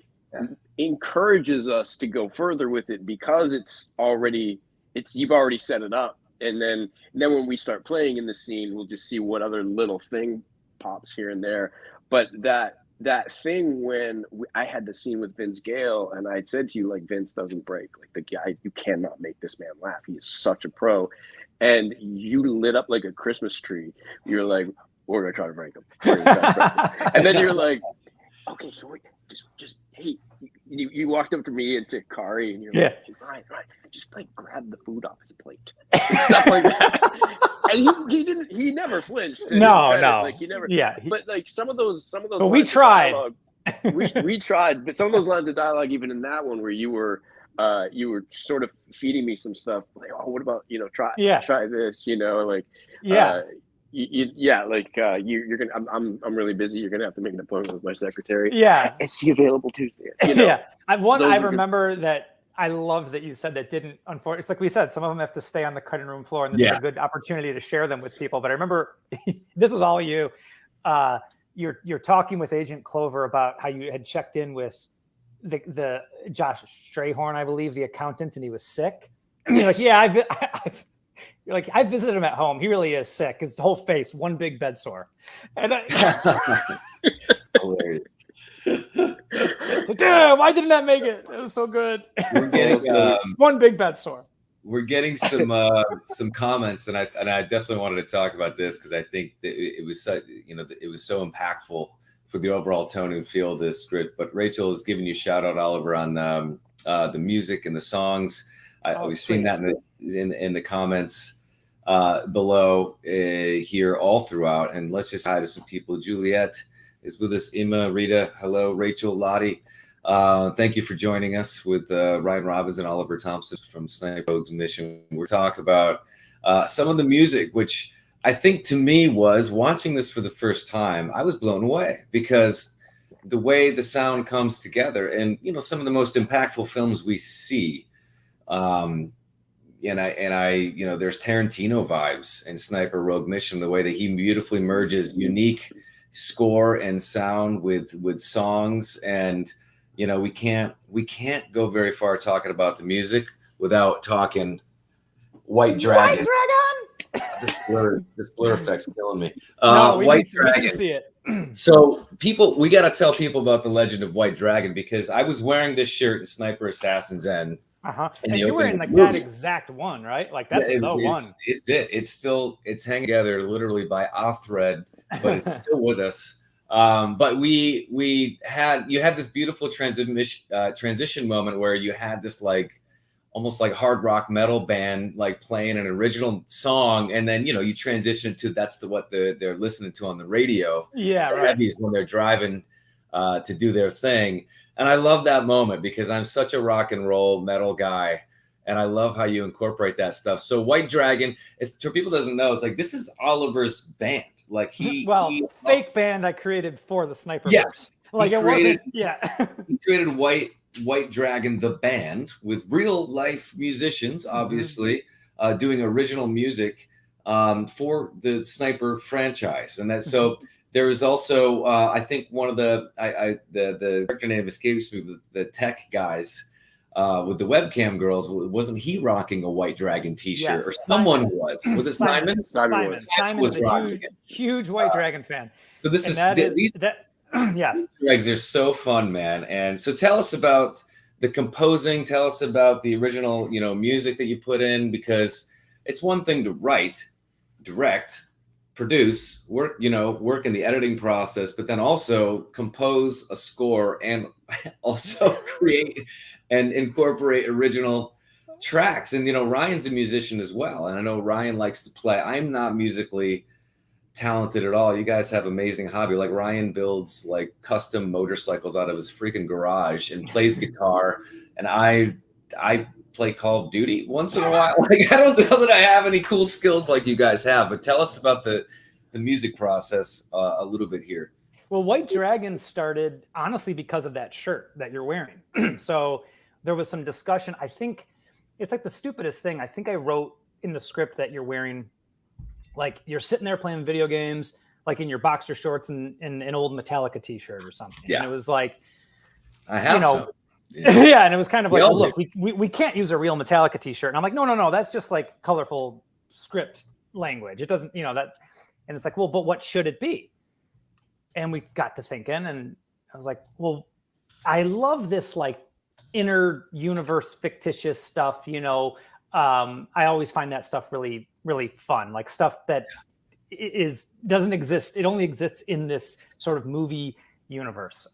encourages us to go further with it, because you've already set it up, and then when we start playing in the scene, we'll just see what other little thing pops here and there. But that thing when I had the scene with Vince Gale, and I said to you, like, Vince doesn't break, like, the guy, you cannot make this man laugh, he is such a pro, and you lit up like a Christmas tree. You're like, we're gonna try to break him, and then you're like, okay, so wait, just hey, you walked up to me and to Kari, and you're like, hey, right, just like grab the food off his plate, stuff like that. And he never flinched. No, like he never. But like some of those. But we tried. We tried, but some of those lines of dialogue, even in that one, where you were sort of feeding me some stuff, like, oh, what about, you know, try this, you know, like you're gonna. I'm really busy. You're gonna have to make an appointment with my secretary. Yeah, is he available Tuesday? You know? I remember that. I love that you said that didn't. Unfortunately, it's like we said, some of them have to stay on the cutting room floor, and this is a good opportunity to share them with people. But I remember this was all you. You're talking with Agent Clover about how you had checked in with the Josh Strayhorn, I believe, the accountant, and he was sick. And you're like, yeah, you're like, I visited him at home. He really is sick. His whole face, one big bed sore. And Hilarious. like, damn, why didn't that make it? It was so good. We're getting one big bed sore. We're getting some comments, and I definitely wanted to talk about this because I think that it was so, it was so impactful for the overall tone and feel of this script. But Rachel is giving you a shout out, Oliver, on the music and the songs. We've seen that in the comments below here all throughout. And let's just hi to some people. Juliet is with us. Emma, Rita, hello, Rachel, Lottie. Thank you for joining us with Ryan Robbins and Oliver Thompson from Sniper Rogue's Mission. We're talking about some of the music, which I think to me was, watching this for the first time, I was blown away because the way the sound comes together, and some of the most impactful films we see, and I there's Tarantino vibes in Sniper Rogue Mission, the way that he beautifully merges unique score and sound with songs. And we can't go very far talking about the music without talking White Dragon. This blur effect's killing me. No, we White can Dragon. see it. So we got to tell people about the legend of White Dragon, because I was wearing this shirt in Sniper Assassin's End. And you were in like that exact one, right? Like that's the one. It's hanging together literally by a thread, but it's still with us. But you had this beautiful transition moment where you had this like almost like hard rock metal band like playing an original song, and then you transition to what they're listening to on the radio. Yeah, the right. Heavies when they're driving to do their thing. And I love that moment because I'm such a rock and roll metal guy, and I love how you incorporate that stuff. So White Dragon, if for people doesn't know, it's like this is Oliver's band. Like fake band I created for the Sniper. Yes, like it wasn't. Yeah, he created White Dragon, the band, with real life musicians, obviously, doing original music for the Sniper franchise, and that's so. There was also, I think, one of the character name escapes me, but the tech guys with the webcam girls. Wasn't he rocking a White Dragon T-shirt, yes, or someone was? Was it Simon? Simon was a huge White Dragon fan. So these yes, Easter are so fun, man. And so tell us about the composing. Tell us about the original, music that you put in, because it's one thing to write, direct, produce, work in the editing process, but then also compose a score and also create and incorporate original tracks. And Ryan's a musician as well, and I know Ryan likes to play. I'm not musically talented at all. You guys have amazing hobby. Like Ryan builds like custom motorcycles out of his freaking garage and plays guitar, and I play Call of Duty once in a while. Like I don't know that I have any cool skills like you guys have, but tell us about the music process a little bit here. Well, White Dragon started honestly because of that shirt that you're wearing. So there was some discussion. I think it's like the stupidest thing. I think I wrote in the script that you're wearing, like you're sitting there playing video games, like in your boxer shorts and an old Metallica T-shirt or something. Yeah. And it was like, I have some. Yeah, and it was kind of like, well, look, we can't use a real Metallica T-shirt. And I'm like, no, that's just like colorful script language. It doesn't, that. And it's like, well, but what should it be? And we got to thinking, and I was like, well, I love this like inner universe fictitious stuff. I always find that stuff really, really fun. Like stuff that doesn't exist. It only exists in this sort of movie universe.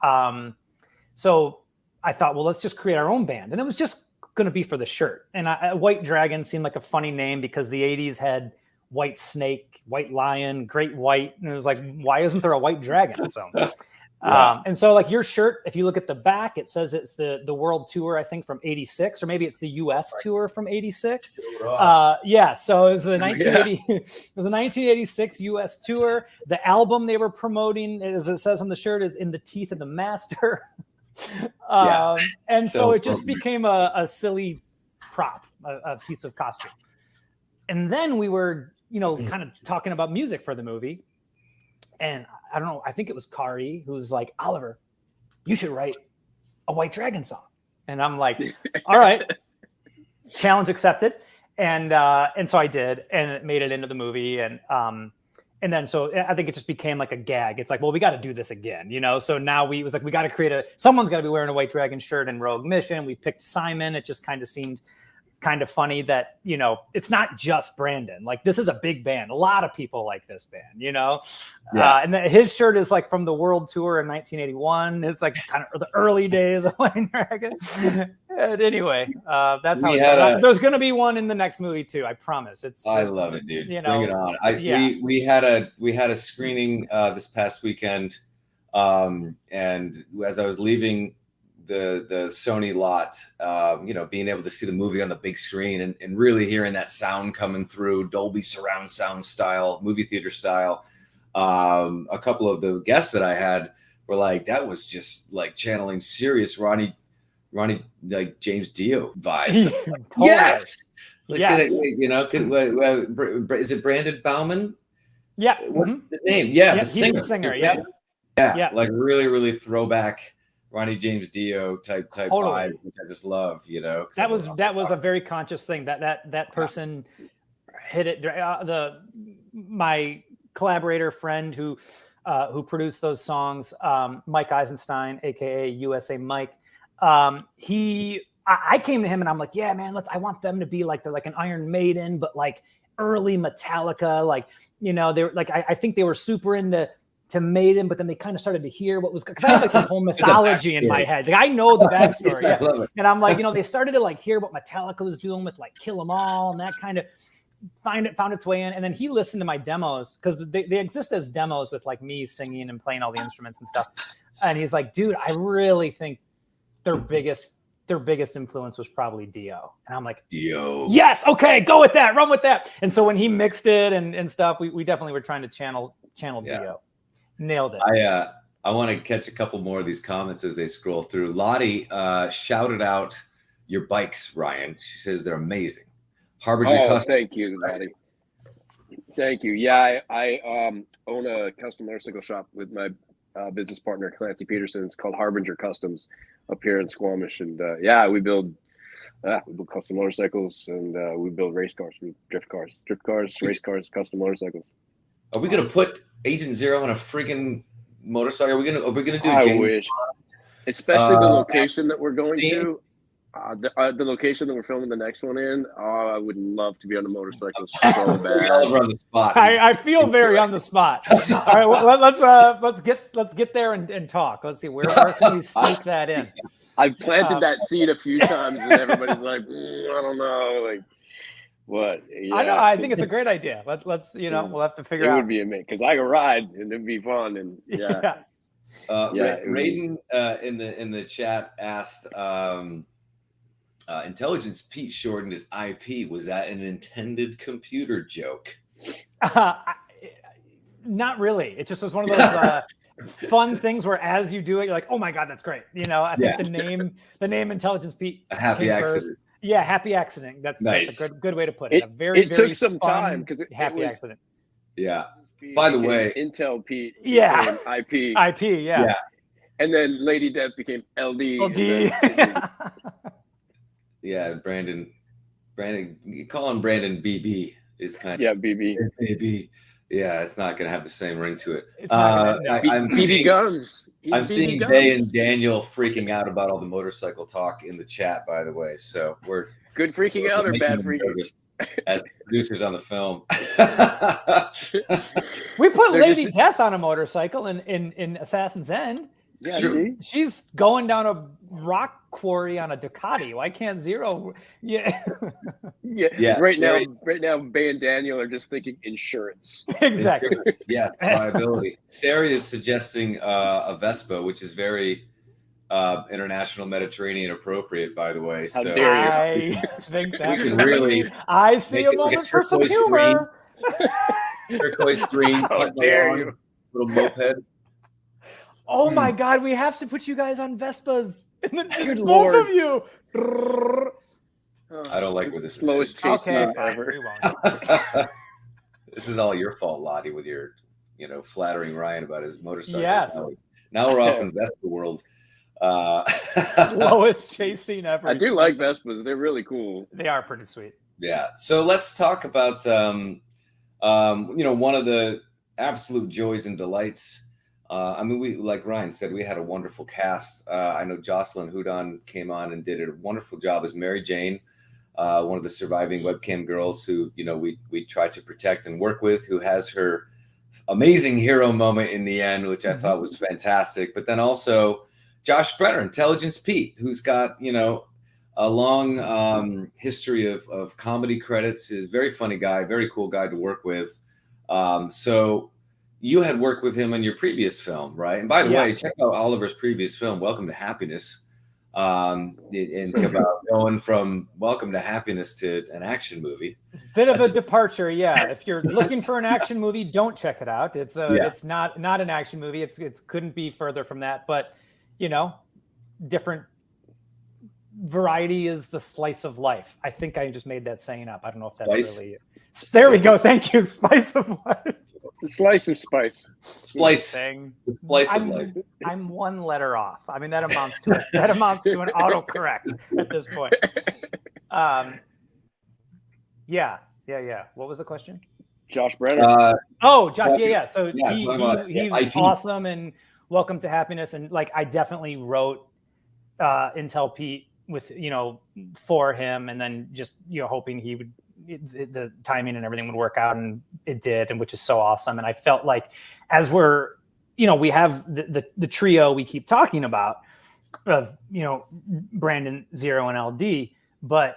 So I thought, well, let's just create our own band. And it was just going to be for the shirt. And White Dragon seemed like a funny name because the 80s had White Snake, White Lion, Great White. And it was like, why isn't there a White Dragon? So, and so like your shirt, if you look at the back, it says it's the world tour, I think from 86, or maybe it's the US tour from 86. Yeah. So it was the 1986 US tour. The album they were promoting, as it says on the shirt, is In the Teeth of the Master. And so it just became a silly prop, a piece of costume. And then we were, kind of talking about music for the movie. And I don't know, I think it was Kari who was like, Oliver, you should write a White Dragon song. And I'm like, all right, challenge accepted. And so I did, and it made it into the movie. And then so I think it just became like a gag. It's like, well, we got to do this again, you know? So now we got to create someone's got to be wearing a White Dragon shirt in Rogue Mission. We picked Simon. It just kind of seemed kind of funny that, you know, it's not just Brandon. Like, this is a big band. A lot of people like this band, you know? Yeah. And his shirt is like from the World Tour in 1981. It's like kind of the early days of White Dragon. And anyway, that's how there's going to be one in the next movie too. I promise. I love it, dude. You know, bring it on. We had a screening this past weekend. And as I was leaving the Sony lot, you know, being able to see the movie on the big screen and really hearing that sound coming through, Dolby surround sound style, movie theater style. A couple of the guests that I had were like, that was just like channeling serious Ronnie like James Dio vibes. Totally. Yes. Like, yes. You know, is it Brandon Bauman? Yeah. What's the name? Yeah, the he's singer. The singer. Yeah. Like really, really throwback Ronnie James Dio type Totally. vibe, which I just love, you know. That was a very conscious thing that person hit it. My collaborator friend who produced those songs, Mike Eisenstein, aka USA Mike. I came to him and I'm like, yeah, man, I want them to be like, they're like an Iron Maiden, but like early Metallica, like, you know, they're like, I think they were super into Maiden, but then they kind of started to hear what was, because I have like this whole mythology in my head. Like, I know the backstory. I love it. And I'm like, you know, they started to like hear what Metallica was doing with like Kill 'Em All and that kind of found its way in. And then he listened to my demos, because they exist as demos with like me singing and playing all the instruments and stuff. And he's like, dude, I really think their biggest influence was probably Dio. And I'm like, Dio. Yes, okay, go with that, run with that. And so when he mixed it and stuff, we definitely were trying to channel Dio. Nailed it. I want to catch a couple more of these comments as they scroll through. Lottie shouted out your bikes, Ryan. She says they're amazing. Harbinger Custom. Thank you, Lottie. Thank you. Yeah, I own a custom motorcycle shop with my business partner Clancy Peterson. It's called Harbinger Customs up here in Squamish, and we build custom motorcycles, and we build race cars, drift cars, race cars, custom motorcycles. Are we gonna put Agent Zero on a freaking motorcycle? Are we gonna do? I wish, especially the location that we're going to. The location that we're filming the next one in, I would love to be on a motorcycle so bad. On the spot. I feel very on the spot. All right, well, let's get there and talk. Let's see where can we sneak that in. I've planted that seed a few times, and everybody's like, I don't know, like what? Yeah. I know. I think it's a great idea. Let's we'll have to figure out. It would be amazing because I could ride and it'd be fun and Raiden in the chat asked. Intelligence Pete shortened his IP. Was that an intended computer joke? Not really. It just was one of those fun things where as you do it, you're like, oh my God, that's great. You know, I think the name Intelligence Pete. A happy accident. First. Yeah, happy accident. That's nice. That's a good way to put it. It took some time because happy accident. Yeah. By the way, Intel Pete. Yeah. IP. Yeah. And then Lady Death became LD. Yeah, Brandon, calling Brandon BB is kind of BB. BB. Yeah, it's not going to have the same ring to it. I'm BB guns. I'm seeing Bay and Daniel freaking out about all the motorcycle talk in the chat. By the way, so we're good freaking out or bad freaking as producers on the film. We put Lady Death on a motorcycle in Assassin's End. Yeah, she's going down a rock quarry on a Ducati. Why can't Zero? Yeah. Right now, Bay and Daniel are just thinking insurance. Exactly. Yeah, liability. Sarah is suggesting a Vespa, which is very international Mediterranean appropriate, by the way. How dare you? I think that we can really. I see a moment for some humor. Turquoise green. How dare you? Little moped. Oh my God, we have to put you guys on Vespas. And then just both Lord. of you. I don't like where this slowest is. chase Okay, ever. This is all your fault, Lottie, with your, flattering Ryan about his motorcycle. Yes. Now we're off in Vespa world. Slowest chase scene ever. I do like Vespas. They're really cool. They are pretty sweet. Yeah. So let's talk about, one of the absolute joys and delights. I mean, we, like Ryan said, we had a wonderful cast. I know Jocelyn Houdon came on and did a wonderful job as Mary Jane, one of the surviving webcam girls who, we try to protect and work with, who has her amazing hero moment in the end, which I thought was fantastic. But then also Josh Brenner, Intelligence Pete, who's got, a long history of comedy credits. He's a very funny guy, very cool guy to work with. So you had worked with him in your previous film, right? And by the way, check out Oliver's previous film, Welcome to Happiness. And about going from Welcome to Happiness to an action movie. Bit of a departure, yeah. If you're looking for an action movie, don't check it out. It's not an action movie. It couldn't be further from that. But different variety is the slice of life. I think I just made that saying up. I don't know if that's really it. There we go. Thank you. Spice of life. The slice of spice. Splice. The slice of life. I'm one letter off. I mean, that amounts to an autocorrect at this point. Yeah. What was the question? Josh Brenner. Josh. Yeah. So he was awesome, and Welcome to Happiness, and I definitely wrote Intel Pete with for him, and then just hoping he would. The timing and everything would work out, and it did, and which is so awesome. And I felt like as we're, we have the trio we keep talking about of, Brandon, Zero, and LD, but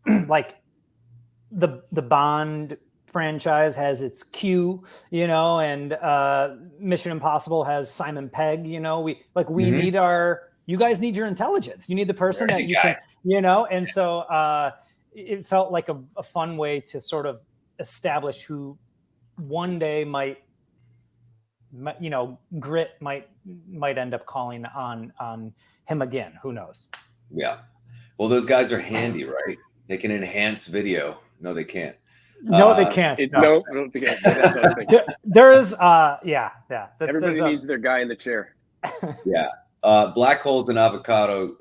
the Bond franchise has its Q, and Mission Impossible has Simon Pegg. We need you guys need your intelligence. You need the person that you can, and so it felt like a fun way to sort of establish who one day Grit might end up calling on him again. Who knows? Yeah. Well, those guys are handy, right? They can enhance video. No, they can't. No, they can't. No, I don't think there is, everybody needs their guy in the chair. Yeah. Black Holes and Avocado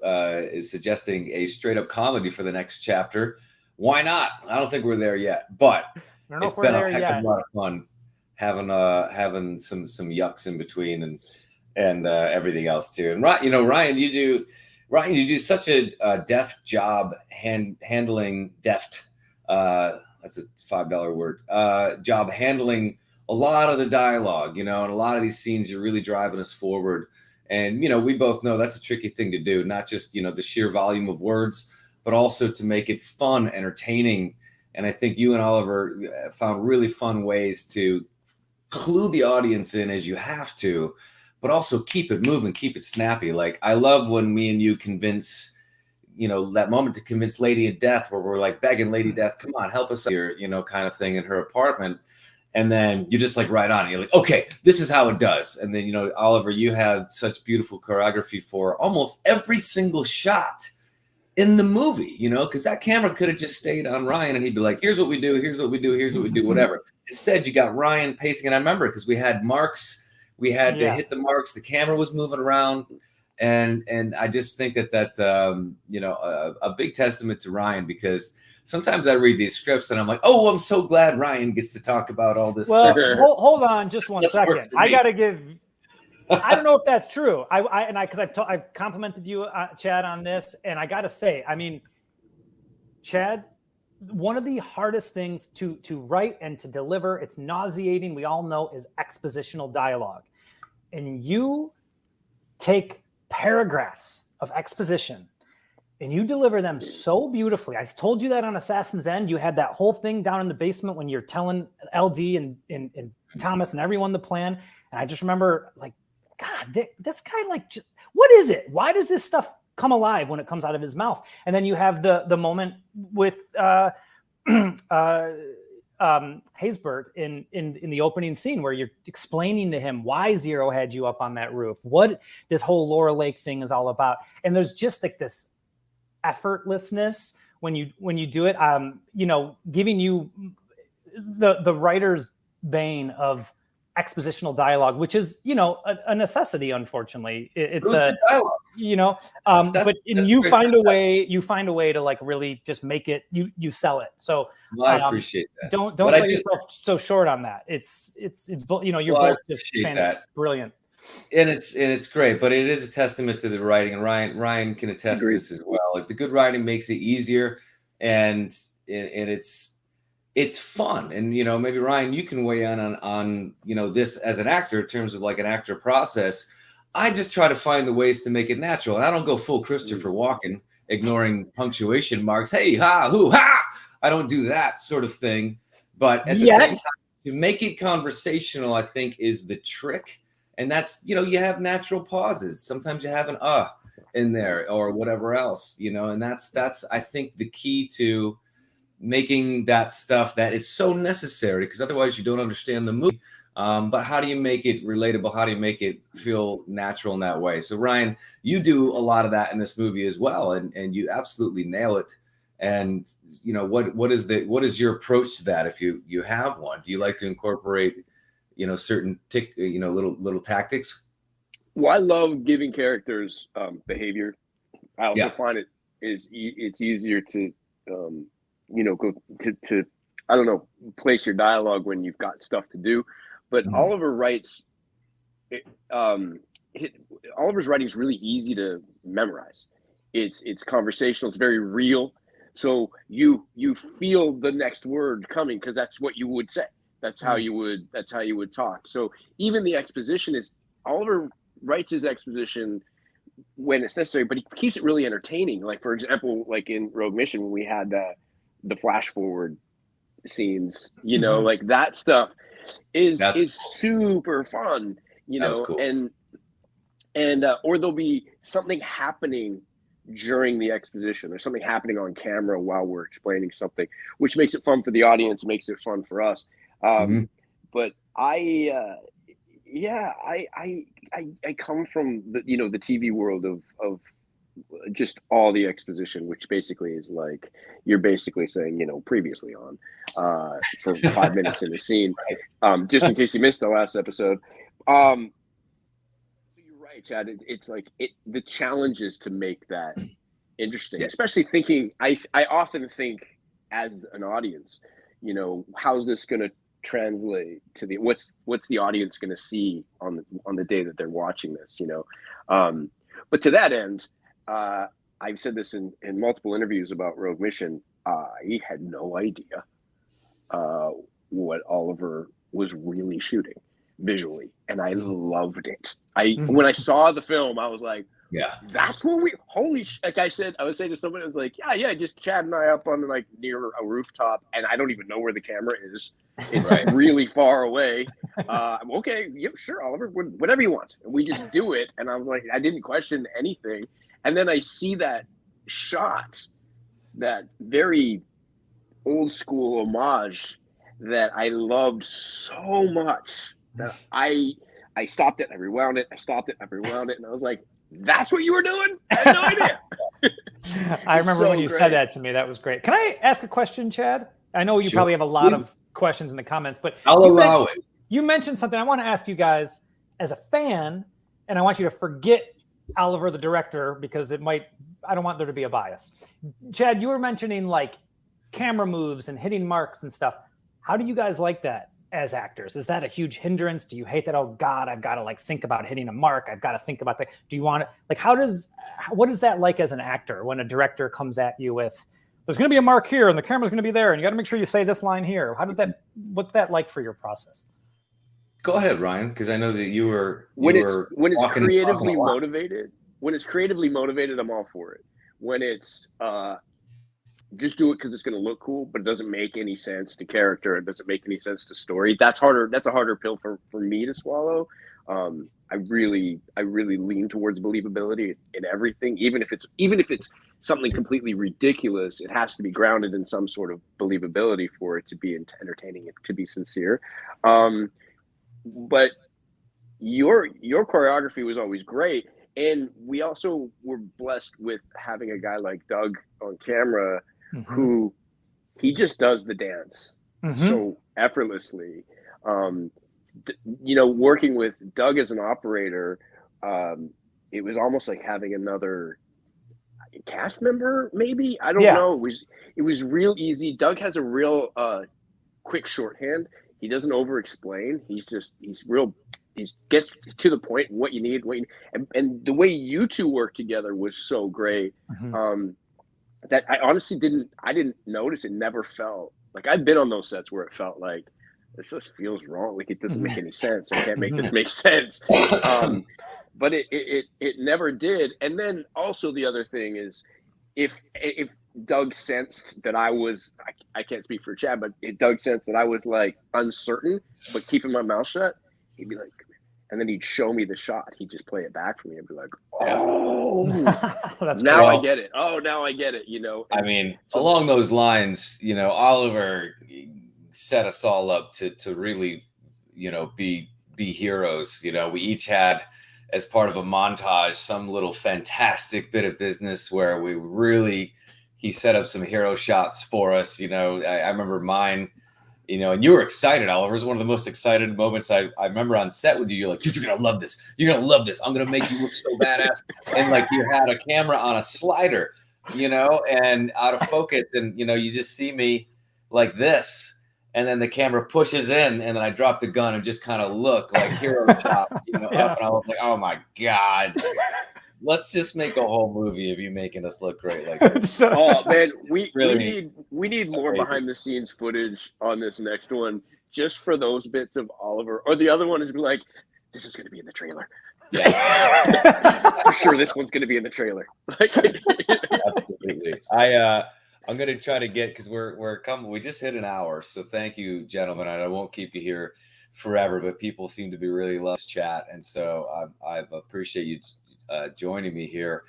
is suggesting a straight up comedy for the next chapter. Why not? I don't think we're there yet, but it's been a heck of a lot of fun having some yucks in between and everything else too. And Ryan, you do such a deft job handling deft. That's a $5 word. Job handling a lot of the dialogue, and a lot of these scenes. You're really driving us forward. And, we both know that's a tricky thing to do, not just, the sheer volume of words, but also to make it fun, entertaining. And I think you and Oliver found really fun ways to clue the audience in as you have to, but also keep it moving, keep it snappy. I love when me and you convince, that moment to convince Lady of Death where we're begging Lady Death, come on, help us here, kind of thing in her apartment. And then you're just right on it. You're okay, this is how it does. And then, Oliver, you had such beautiful choreography for almost every single shot in the movie, because that camera could have just stayed on Ryan and he'd be here's what we do, here's what we do, here's what we do, whatever. Instead, you got Ryan pacing. And I remember because we had marks, we had to hit the marks, the camera was moving around. And I just think that a big testament to Ryan, because sometimes I read these scripts and I'm I'm so glad Ryan gets to talk about all this stuff. Hold on just one second. I got to give, I don't know if that's true. I've complimented you, Chad, on this. And I got to say, Chad, one of the hardest things to write and to deliver, it's nauseating, we all know, is expositional dialogue. And you take paragraphs of exposition and you deliver them so beautifully. I told you that on Assassin's End. You had that whole thing down in the basement when you're telling LD and Thomas and everyone the plan. And I just remember God, this guy, what is it? Why does this stuff come alive when it comes out of his mouth? And then you have the moment with Haysbert in the opening scene where you're explaining to him why Zero had you up on that roof, what this whole Laura Lake thing is all about. And there's just this effortlessness when you do it, giving you the writer's bane of expositional dialogue, which is, you know, a necessity. Unfortunately, it's a dialogue. You know, that's you find a way. You find a way to like really just make it. You sell it. So I appreciate that. Don't sell yourself so short on that. It's you know, you're both just brilliant. And it's great, but it is a testament to the writing, and Ryan can attest to this as well. Like the good writing makes it easier, and it's fun. And you know, maybe Ryan, you can weigh in on you know, this as an actor in terms of like an actor process. I just try to find the ways to make it natural, and I don't go full Christopher Walken, ignoring punctuation marks. Hey, ha, hoo, ha! I don't do that sort of thing. But at the same time, to make it conversational, I think is the trick. And that's, you know, you have natural pauses. Sometimes you have an in there or whatever else, you know, and that's I think the key to making that stuff that is so necessary, because otherwise you don't understand the movie. But how do you make it relatable? How do you make it feel natural in that way? So Ryan, you do a lot of that in this movie as well, and you absolutely nail it. And you know, what is your approach to that, if you have one? Do you like to incorporate, you know, certain little tactics? Well, I love giving characters behavior. I also find it's easier to you know, go to I don't know, place your dialogue when you've got stuff to do. But Oliver writes Oliver's writing is really easy to memorize. It's conversational, it's very real. So you feel the next word coming because that's what you would say. That's how you would talk. So even the exposition is, Oliver writes his exposition when it's necessary, but he keeps it really entertaining. Like for example, like in Rogue Mission, when we had the flash forward scenes, you know, like that stuff is super fun, you know, cool. and or there'll be something happening during the exposition. There's something happening on camera while we're explaining something, which makes it fun for the audience, makes it fun for us. But I come from the, you know, the TV world of just all the exposition, which basically is like, you're basically saying, you know, previously on for 5 minutes in the scene, just in case you missed the last episode. So you're right, Chad. It's like the challenge is to make that interesting, especially thinking. I often think as an audience, you know, how's this going to translate to the what's the audience going to see on the day that they're watching this, you know. But to that end, I've said this in multiple interviews about Rogue Mission. I had no idea what Oliver was really shooting visually, and I loved it. When I saw the film, I was like, that's what we like I was saying to someone, I was like, just Chad and I up on like near a rooftop, and I don't even know where the camera is. It's really far away. I'm okay, sure, Oliver, whatever you want. And we just do it. And I was like, I didn't question anything. And then I see that shot, that very old school homage that I loved so much that I stopped it, I rewound it, I stopped it, I rewound it, and I was like, that's what you were doing? I had no idea. I remember when you said that to me. That was great. Can I ask a question, Chad? I know you probably have a lot of questions in the comments, but I'll allow it. You mentioned something I want to ask you guys as a fan, and I want you to forget Oliver, the director, because I don't want there to be a bias. Chad, you were mentioning like camera moves and hitting marks and stuff. How do you guys like that as actors? Is that a huge hindrance? Do you hate that? Oh God, I've got to like think about hitting a mark. I've got to think about that. Do you want to like, what is that like as an actor when a director comes at you with, there's going to be a mark here and the camera's going to be there and you got to make sure you say this line here? What's that like for your process? Go ahead, Ryan, because I know that you were when it's creatively motivated. When it's creatively motivated, I'm all for it. When it's just do it because it's going to look cool, but it doesn't make any sense to character, it doesn't make any sense to story. That's harder. That's a harder pill for me to swallow. I really lean towards believability in everything, even if it's something completely ridiculous. It has to be grounded in some sort of believability for it to be entertaining, it to be sincere. But your choreography was always great, and we also were blessed with having a guy like Doug on camera, who he just does the dance so effortlessly. working with Doug as an operator, it was almost like having another cast member, maybe. I don't know. It was real easy. Doug has a real quick shorthand. He doesn't over explain. He gets to the point, what you need, and the way you two work together was so great. That I honestly didn't notice. It never felt like, I've been on those sets where it felt like this just feels wrong. Like, it doesn't make any sense. I can't make this make sense. But it never did. And then also the other thing is, if Doug sensed that I was, I can't speak for Chad, but if Doug sensed that I was like uncertain, but keeping my mouth shut, he'd be like, and then he'd show me the shot. He'd just play it back for me and be like, "Oh, now I get it. Oh, now I get it." I mean, along those lines, Oliver set us all up to really, be heroes. We each had, as part of a montage, some little fantastic bit of business where he set up some hero shots for us. I remember mine. And you were excited, Oliver. It was one of the most excited moments I remember on set with you. You're like, dude, you're going to love this. You're going to love this. I'm going to make you look so badass. And like, you had a camera on a slider, and out of focus. And, you just see me like this. And then the camera pushes in, and then I drop the gun and just kind of look like hero shot, up. And I was like, oh my God. Let's just make a whole movie of you making us look great like this. Oh man, we need more behind the scenes footage on this next one, just for those bits of Oliver. Or the other one is like, this is going to be in the trailer. Yeah, for sure. This one's going to be in the trailer. Absolutely. I'm going to try to get, because we're coming. We just hit an hour, so thank you, gentlemen. I won't keep you here forever, but people seem to be really loving this chat, and so I appreciate you joining me here.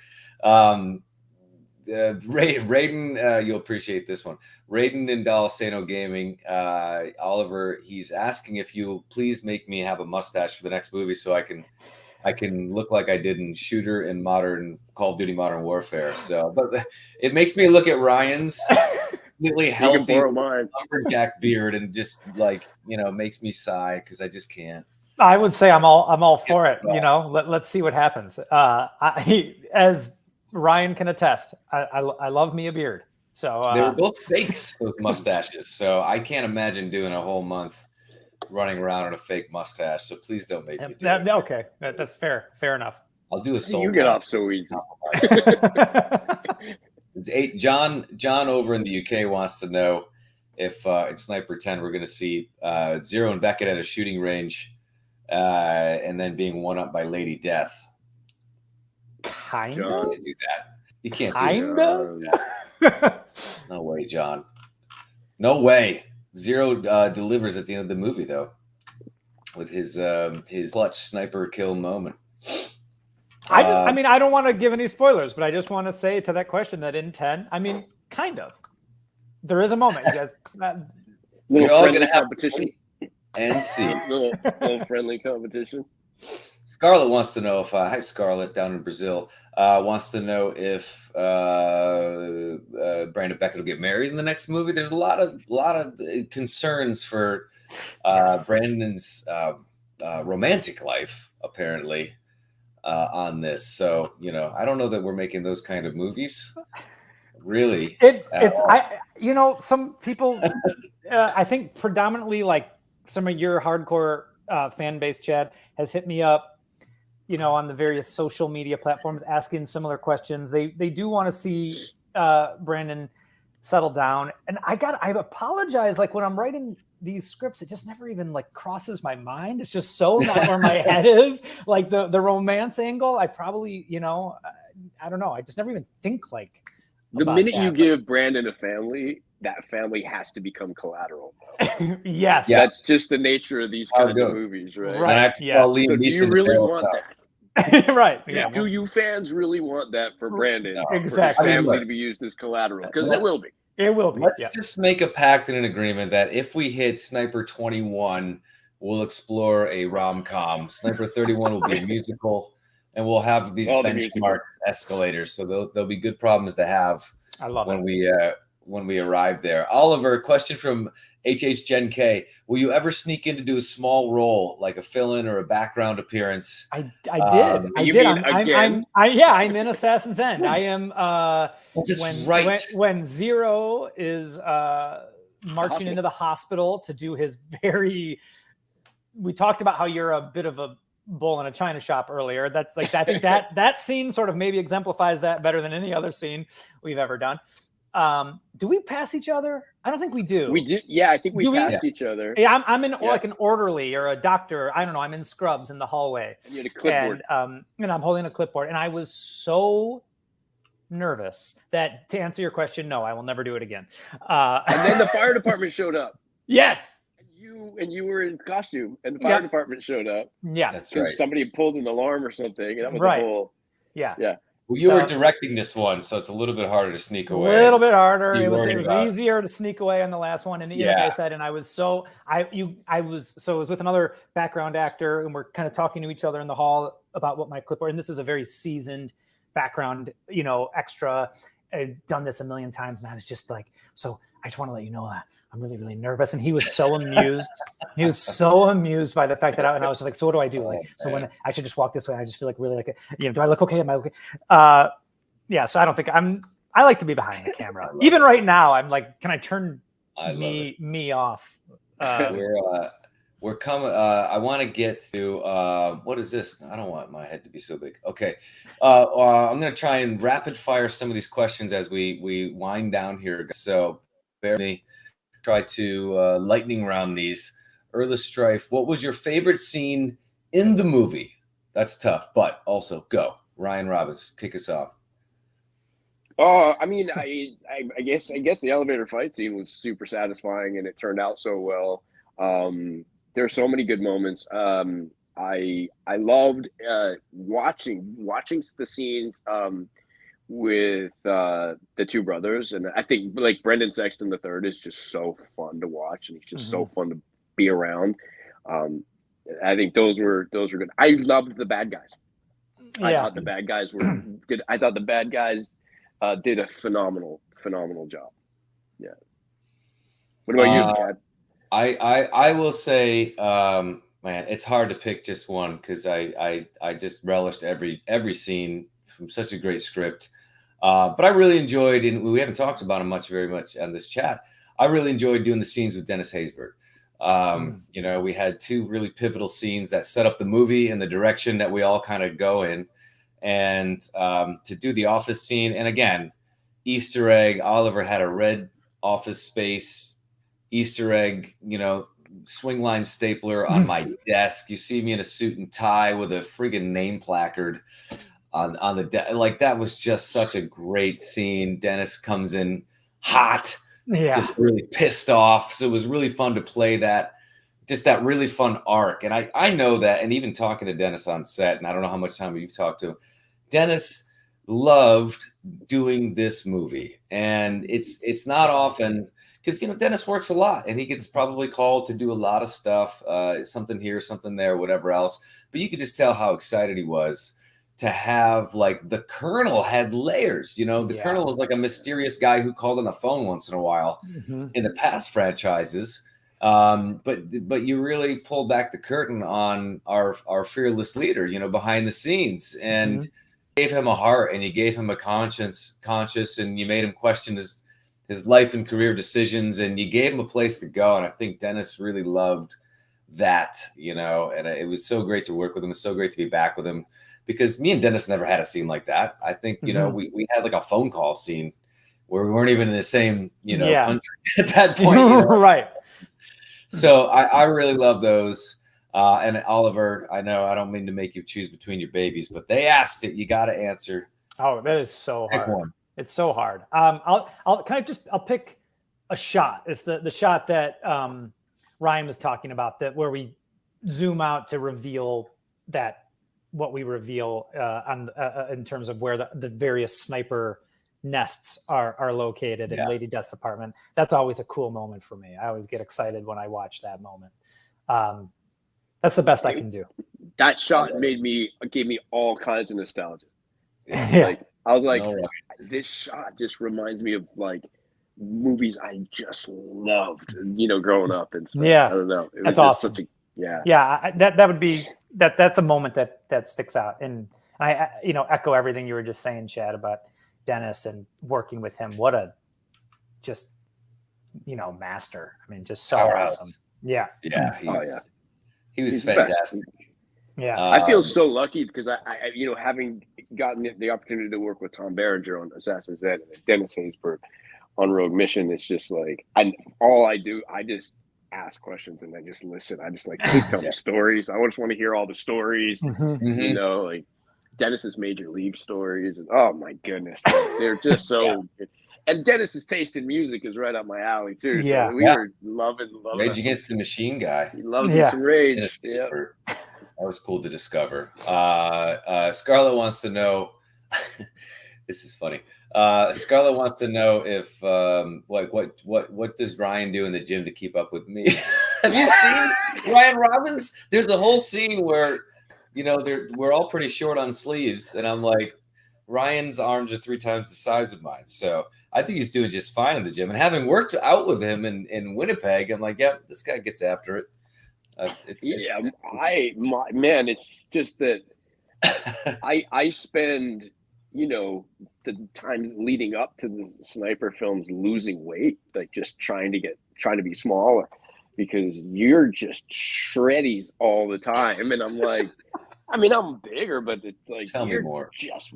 Raiden, you'll appreciate this one. Raiden in Dalsano Gaming, Oliver, he's asking if you'll please make me have a mustache for the next movie so I can look like I did in Shooter and Call of Duty Modern Warfare. So, but it makes me look at Ryan's completely healthy lumberjack beard and just like, makes me sigh because I just can't. I would say I'm all for it. Let's see what happens. As Ryan can attest, I love me a beard. So they were both fakes, those mustaches. So I can't imagine doing a whole month running around on a fake mustache. So please don't make me do it. Okay, that's fair. Fair enough. I'll do a soul. You get off so easy. It's John over in the UK wants to know if in Sniper 10 we're going to see Zero and Beckett at a shooting range. And then being one up by Lady Death. Kind of do that. You can't do that. No way, John. No way. Zero delivers at the end of the movie though, with his clutch sniper kill moment. I mean, I don't want to give any spoilers, but I just want to say to that question that in 10, I mean, kind of. There is a moment, you guys. You're all going to have competition. And see. little friendly competition. Scarlett wants to know if hi Scarlett down in Brazil wants to know if Brandon Beckett will get married in the next movie. There's a lot of concerns for Brandon's romantic life apparently on this. So I don't know that we're making those kind of movies. Really, some people I think predominantly like. Some of your hardcore fan base, Chad, has hit me up, on the various social media platforms asking similar questions. They do want to see Brandon settle down. And I apologize. Like when I'm writing these scripts, it just never even like crosses my mind. It's just so not where my head is. Like the romance angle, I probably, I don't know. I just never even think like the minute you give Brandon a family, that family has to become collateral. Yes. That's just the nature of these kinds of movies, right? Right. So do you really want that? Right. Yeah. Do you fans really want that for Brandon? Exactly. For his family to be used as collateral? Because it will be. It will be. Let's just make a pact and an agreement that if we hit Sniper 21, we'll explore a rom-com. Sniper 31 will be a musical, and we'll have these benchmark escalators. So they'll be good problems to have. I love when it. we when we arrive there. Oliver, question from HH Gen K: will you ever sneak in to do a small role, like a fill-in or a background appearance? I did. You mean again? I'm in Assassin's End. I am. When Zero is marching into the hospital to do his very. We talked about how you're a bit of a bull in a china shop earlier. That's like, I think that scene sort of maybe exemplifies that better than any other scene we've ever done. Do we pass each other? I don't think we do. We do. Yeah, I think we passed each other. Yeah, I'm in like an orderly or a doctor. I don't know. I'm in scrubs in the hallway. And you had a clipboard. And I'm holding a clipboard. And I was so nervous that, to answer your question, no, I will never do it again. And then the fire department showed up. Yes. And you were in costume, and the fire department showed up. Yeah, that's right. Somebody pulled an alarm or something, and that was right. a whole. Yeah. Well, you were directing this one, so it's a little bit harder to sneak away. A little bit harder. It was easier to sneak away on the last one, and like I said, and I was it was with another background actor, and we're kind of talking to each other in the hall about what my clipboard. And this is a very seasoned background, extra. I've done this a million times, and I was just like, so I just want to let you know that I'm really, really nervous. And he was so amused. He was so amused by the fact that I was just like, so what do I do? Like, so when I should just walk this way, I just feel like really like, do I look okay? Am I okay? So I don't think I like to be behind the camera. Even right now, I'm like, can I turn me off? We're coming. I want to get to what is this? I don't want my head to be so big. Okay. I'm going to try and rapid fire some of these questions as we wind down here. So bear with me. Try to lightning round these. Erla Strife, what was your favorite scene in the movie? That's tough, but also go. Ryan Robbins, kick us off. Oh, I mean, I guess the elevator fight scene was super satisfying, and it turned out so well. There are so many good moments. I loved watching the scenes with the two brothers, and I think like Brendan Sexton III is just so fun to watch, and he's just so fun to be around. I think those were good. I loved the bad guys. I thought the bad guys were good. I thought the bad guys did a phenomenal job. Yeah. What about you, Chad? I will say, man, it's hard to pick just one because I just relished every scene from such a great script. But I really enjoyed, and we haven't talked about him very much on this chat. I really enjoyed doing the scenes with Dennis Haysbert. We had two really pivotal scenes that set up the movie and the direction that we all kind of go in. And to do the office scene, and again, Easter egg, Oliver had a red office space Easter egg, swing line stapler on my desk. You see me in a suit and tie with a friggin' name placard on the desk. Like, that was just such a great scene. Dennis comes in hot, just really pissed off. So it was really fun to play that really fun arc. And I know that, and even talking to Dennis on set, and I don't know how much time you've talked to him, Dennis loved doing this movie. And it's not often, because Dennis works a lot and he gets probably called to do a lot of stuff, something here, something there, whatever else. But you could just tell how excited he was to have, like, the Colonel had layers. The Colonel was like a mysterious guy who called on the phone once in a while in the past franchises. But you really pulled back the curtain on our fearless leader, behind the scenes, and gave him a heart, and you gave him a conscience, and you made him question his life and career decisions, and you gave him a place to go. And I think Dennis really loved that, and it was so great to work with him. It's so great to be back with him, because me and Dennis never had a scene like that. I think, we had like a phone call scene where we weren't even in the same, country at that point. Right. So I really love those. And Oliver, I know I don't mean to make you choose between your babies, but they asked it. You got to answer. Oh, that is so hard. Pick one. It's so hard. I'll pick a shot. It's the shot that Ryan was talking about, that where we zoom out to reveal what we reveal in terms of where the various sniper nests are located in Lady Death's apartment. That's always a cool moment for me. I always get excited when I watch that moment. That's the best I can do. That shot gave me all kinds of nostalgia. Yeah. I was like, this shot just reminds me of like movies I just loved, growing up and stuff. Yeah. I don't know. It was That's just awesome. Yeah. That would be that's a moment that sticks out. And I echo everything you were just saying, Chad, about Dennis and working with him. What a just master. I mean, just so awesome. Yeah. Yeah. He was He's fantastic. Yeah. I feel so lucky because I having gotten the opportunity to work with Tom Berenger on Assassin's Head and Dennis Haysbert on Rogue Mission, it's just like I just ask questions and I just listen. I just like, please tell me stories. I just want to hear all the stories. Like Dennis's Major League stories, and oh my goodness, they're just so good. And Dennis's taste in music is right up my alley too. Yeah. So we were loving Rage Against the Machine guy. He loved some Rage. Yeah. That was cool to discover. Scarlett wants to know. This is funny. Scarlett wants to know if what does Ryan do in the gym to keep up with me? Have you seen Ryan Robbins? There's a whole scene where we're all pretty short on sleeves, and I'm like, Ryan's arms are 3 times the size of mine, so I think he's doing just fine in the gym. And having worked out with him in Winnipeg, I'm like, yeah, this guy gets after it. It's just that I spend the times leading up to the Sniper films losing weight, like just trying to be smaller, because you're just shreddies all the time, and I'm like, I mean, I'm bigger, but it's like, tell me more. Just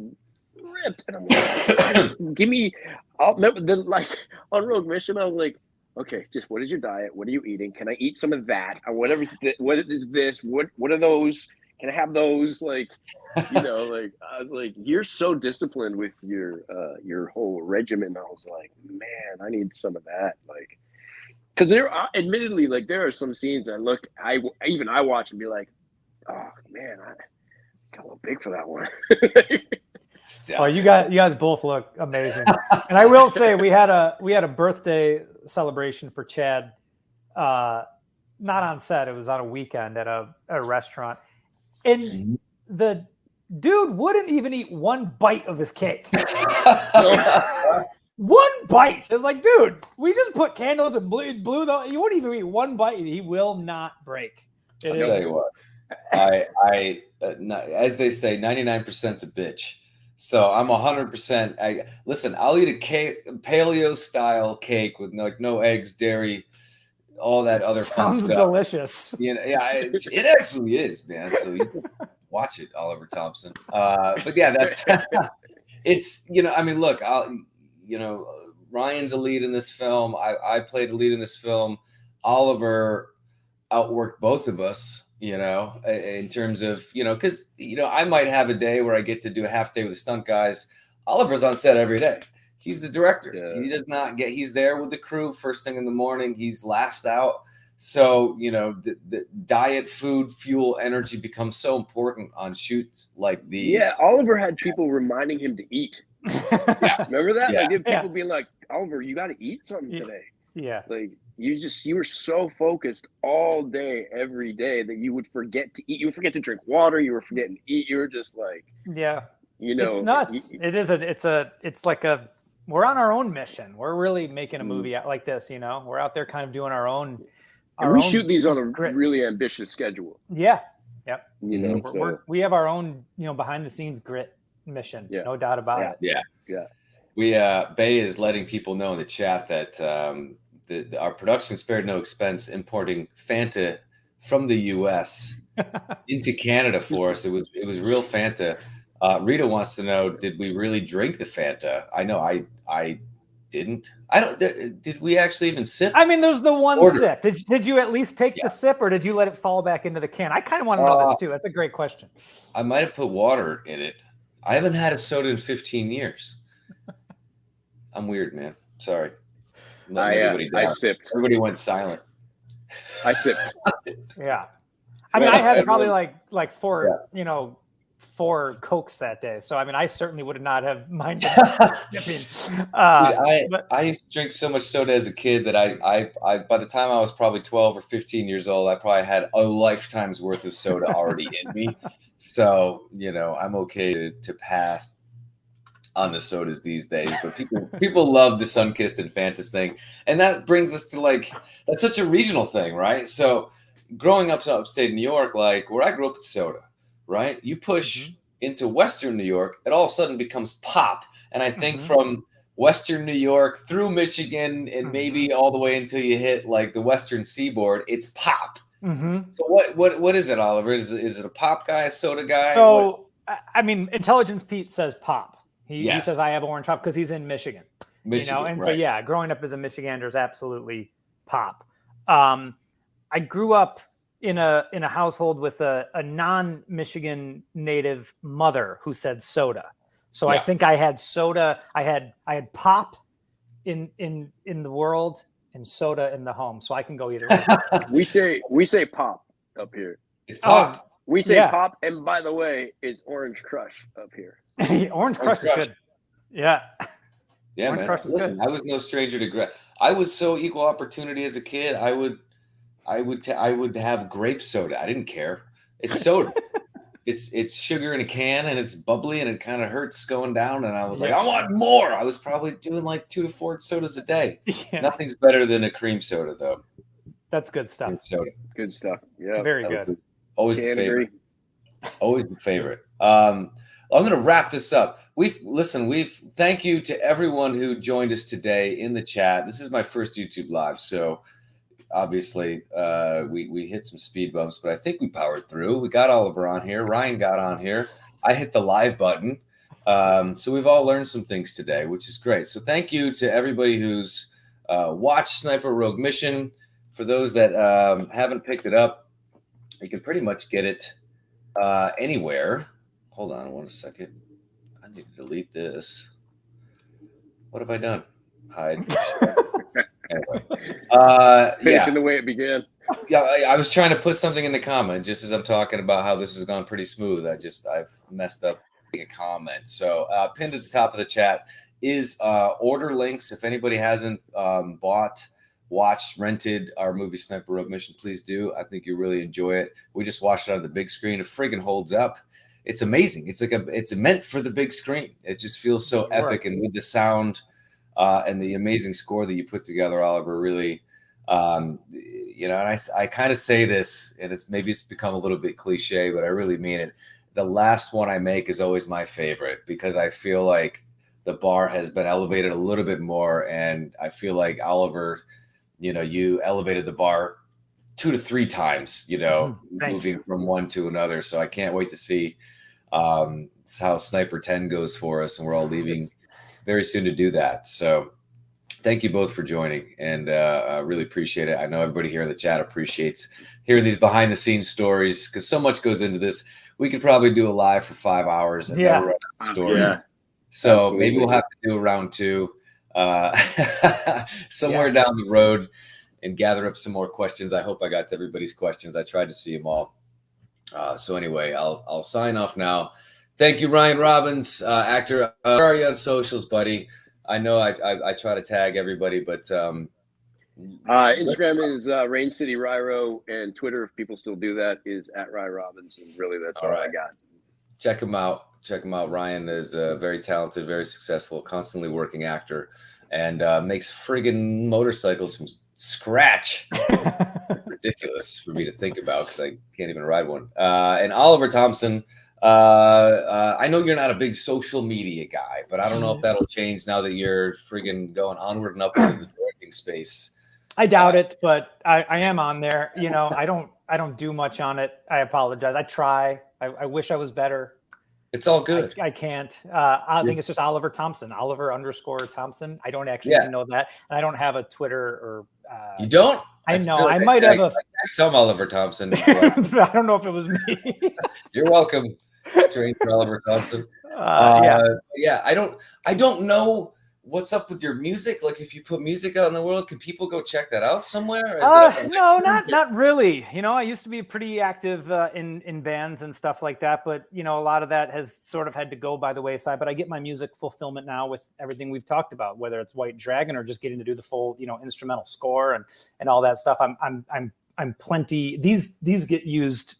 ripped, and I'm like, give me. I'll remember then, like on Rogue Mission, I was like, okay, just what is your diet? What are you eating? Can I eat some of that? Whatever. What is this? What are those? Can I have those? Like, like I was like, you're so disciplined with your whole regimen. I was like, man, I need some of that. Like, because there are, admittedly, like there are some scenes I watch and be like, oh man, I got a little big for that one. Oh, you guys both look amazing. And I will say we had a birthday celebration for Chad, not on set. It was on a weekend at a restaurant, and the dude wouldn't even eat one bite of his cake. One bite. It was like, dude, we just put candles and blew though. You wouldn't even eat one bite. He will not break. I'll tell you what. I as they say, 99%'s a bitch. So I'm 100%. Listen, I'll eat a paleo style cake with no eggs, dairy, all that other fun stuff. Sounds delicious. It actually is, man. So you can watch it, Oliver Thompson. But yeah, that's it's I mean, look, Ryan's a lead in this film. I played a lead in this film. Oliver outworked both of us. In terms of, because, I might have a day where I get to do a half day with the stunt guys. Oliver's on set every day. He's the director. Yeah. He does not he's there with the crew first thing in the morning. He's last out. So, the diet, food, fuel, energy becomes so important on shoots like these. Yeah, Oliver had people reminding him to eat. Yeah. Remember that? Yeah. Like, people being like, Oliver, you got to eat something today. Yeah. Like, you were so focused all day, every day, that you would forget to eat. You would forget to drink water. You were forgetting to eat. You were just like, it's nuts. It's like we're on our own mission. We're really making a movie out like this. We're out there kind of doing our own. We shoot these on a really ambitious schedule. Yeah. Yep. We have our own, behind the scenes grit mission. Yeah. No doubt about it. Yeah. Yeah. We Bay is letting people know in the chat that our production spared no expense importing Fanta from the U.S. into Canada for us. It was real Fanta. Rita wants to know, did we really drink the Fanta? I know I didn't. I don't. Did we actually even sip? I mean, there's the one sip. Did you at least take the sip, or did you let it fall back into the can? I kind of want to know this too. That's a great question. I might have put water in it. I haven't had a soda in 15 years. I'm weird, man. Sorry. I sipped. Everybody went silent. I sipped. Yeah. I mean, I had probably like four, four Cokes that day. So, I mean, I certainly would not have minded sipping. I used to drink so much soda as a kid that I by the time I was probably 12 or 15 years old, I probably had a lifetime's worth of soda already in me. So, I'm okay to pass. on the sodas these days, but people love the sun-kissed and Fantas thing. And that brings us to like, that's such a regional thing, right? So growing up upstate New York, like where I grew up, it's soda, right? You push into Western New York, it all of a sudden becomes pop. And I think from Western New York through Michigan and maybe all the way until you hit like the Western Seaboard, it's pop. So what is it, Oliver? Is it a pop guy, a soda guy? So I mean, Intelligence Pete says pop. He Yes. says I have orange pop because he's in Michigan. You know, and so yeah, growing up as a Michigander is absolutely pop. I grew up in a household with a non-Michigan native mother who said soda. So I think I had soda. I had pop in the world and soda in the home. So I can go either way. We say pop up here. It's pop. We say pop, and by the way, it's Orange Crush up here. Orange Crush is good. Yeah. Yeah, Orange man. Crush is Listen, good. I was no stranger to I was so equal opportunity as a kid. I would have grape soda. I didn't care. It's soda. it's sugar in a can and it's bubbly and it kind of hurts going down. And I was like, I want more. I was probably doing like 2 to 4 sodas a day. Yeah. Nothing's better than a cream soda, though. That's good stuff. Cream soda. Good stuff. Yeah. Very good. Always the favorite. Always the favorite. I'm going to wrap this up. Thank you to everyone who joined us today in the chat. This is my first YouTube live, so obviously we hit some speed bumps, but I think we powered through. We got Oliver on here. Ryan got on here. I hit the live button. So we've all learned some things today, which is great. So thank you to everybody who's watched Sniper Rogue Mission. For those that haven't picked it up, you can pretty much get it anywhere. Hold on 1 second. I need to delete this. What have I done? Hide. Anyway, finishing the way it began. Yeah, I was trying to put something in the comment just as I'm talking about how this has gone pretty smooth. I've messed up a comment. So pinned at the top of the chat is order links. If anybody hasn't bought, watched, rented our movie Sniper Rogue Mission, please do. I think you really enjoy it. We just watched it on the big screen. It friggin' holds up. It's amazing. It's meant for the big screen. It just feels so epic, and with the sound and the amazing score that you put together, Oliver, really, and I kind of say this, and it's become a little bit cliche, but I really mean it. The last one I make is always my favorite because I feel like the bar has been elevated a little bit more, and I feel like Oliver, you elevated the bar 2 to 3 times, moving from one to another. So I can't wait to see how Sniper 10 goes for us, and we're all leaving very soon to do that. So thank you both for joining, and I really appreciate it. I know everybody here in the chat appreciates hearing these behind the scenes stories because so much goes into this. We could probably do a live for 5 hours and never run out of stories. Yeah. So absolutely. Maybe we'll have to do a round 2 somewhere down the road and gather up some more questions. I hope I got to everybody's questions. I tried to see them all. So anyway, I'll sign off now. Thank you, Ryan Robbins, actor. Where are you on socials, buddy? I know I try to tag everybody, but Instagram is Rain City Ryro, and Twitter, if people still do that, is at Ryan Robbins. And really, that's all I got. Check him out. Ryan is a very talented, very successful, constantly working actor, and makes friggin' motorcycles from scratch. Ridiculous for me to think about because I can't even ride one. And Oliver Thompson, I know you're not a big social media guy, but I don't know if that'll change now that you're friggin' going onward and upward in the directing space. I doubt it, but I am on there. I don't do much on it. I apologize. I try. I wish I was better. It's all good. I can't. I think it's just Oliver Thompson, Oliver_Thompson. I don't actually know that. And I don't have a Twitter or. You don't? I know. I might have some Oliver Thompson. I don't know if it was me. You're welcome, stranger Oliver Thompson. I don't know what's up with your music. Like, if you put music out in the world, can people go check that out somewhere? No, not really. I used to be pretty active in bands and stuff like that, but a lot of that has sort of had to go by the wayside. But I get my music fulfillment now with everything we've talked about, whether it's White Dragon or just getting to do the full, instrumental score and all that stuff. I'm plenty. These get used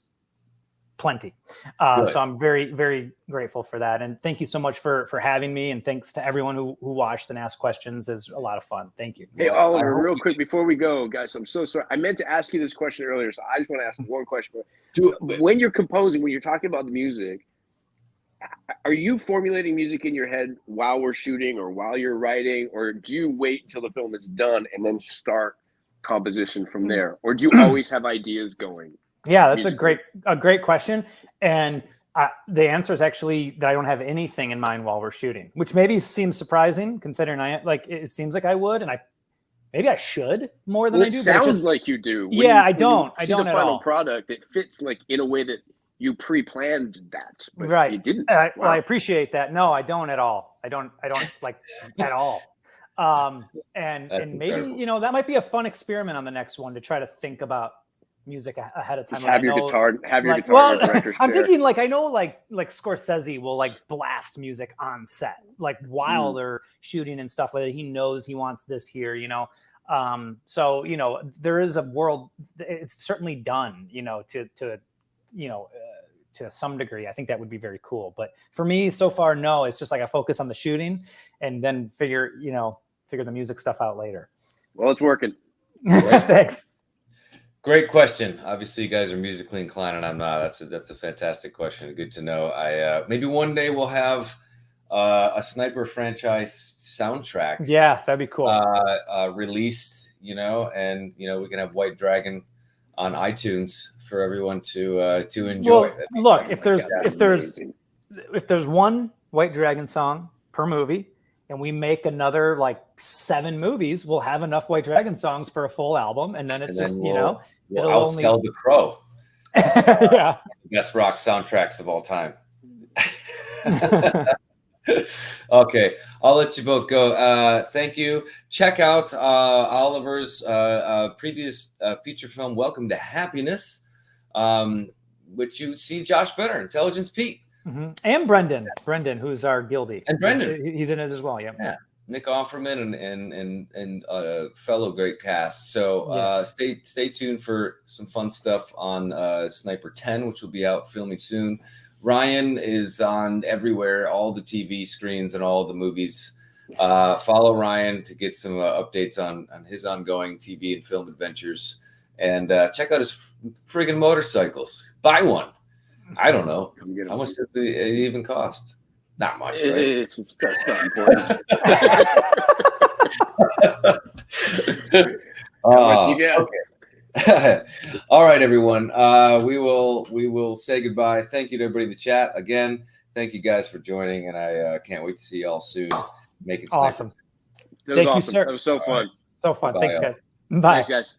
plenty. So I'm very, very grateful for that. And thank you so much for having me. And thanks to everyone who watched and asked questions. It's a lot of fun. Thank you. Hey, Oliver, real quick before we go, guys, I'm so sorry. I meant to ask you this question earlier, so I just want to ask one question. When you're composing, when you're talking about the music, are you formulating music in your head while we're shooting or while you're writing, or do you wait until the film is done and then start composition from there? Or do you always have ideas going? Yeah, that's a great question. And the answer is actually that I don't have anything in mind while we're shooting, which maybe seems surprising considering it seems like I would, and maybe I should more than I do. It sounds like you do. I don't the final product, it fits like in a way that you pre-planned that, but right? You didn't. Well, I appreciate that. No, I don't at all. I don't like at all. And maybe that might be a fun experiment on the next one to try to think about music ahead of time. Just have your guitar. Have your guitar. Well, in the director's I'm chair. thinking I know like Scorsese will blast music on set while they're shooting and stuff like that. He knows he wants this here, So there is a world. It's certainly done, to some degree. I think that would be very cool. But for me, so far, no. It's just I focus on the shooting and then figure the music stuff out later. Well, it's working. Thanks. Great question. Obviously, you guys are musically inclined, and I'm not. That's a fantastic question. Good to know. Maybe one day we'll have a Sniper franchise soundtrack. Yes, that'd be cool. Released, and we can have White Dragon on iTunes for everyone to enjoy. Well, look, if there's one White Dragon song per movie, and we make another 7 movies, we'll have enough White Dragon songs for a full album, and then we'll outsell The Crow. Yeah, best rock soundtracks of all time. Okay, I'll let you both go. Thank you. Check out Oliver's previous feature film, Welcome to Happiness, which you see Josh Benner, Intelligence Pete. Mm-hmm. And Brendan, who's our guildie. And Brendan. He's in it as well, yeah. Nick Offerman and fellow great cast. So stay tuned for some fun stuff on Sniper 10, which will be out filming soon. Ryan is on everywhere, all the TV screens and all the movies. Follow Ryan to get some updates on his ongoing TV and film adventures. And check out his friggin' motorcycles. Buy one. I don't know. How much does it even cost? Not much, right? That's not important. What you got? Okay. All right, everyone. We will say goodbye. Thank you to everybody in the chat. Again, thank you guys for joining, and I can't wait to see you all soon. Make it awesome. Thank you, sir. That was so fun. So fun. Bye, Thanks, y'all. guys. Bye. Thanks, guys.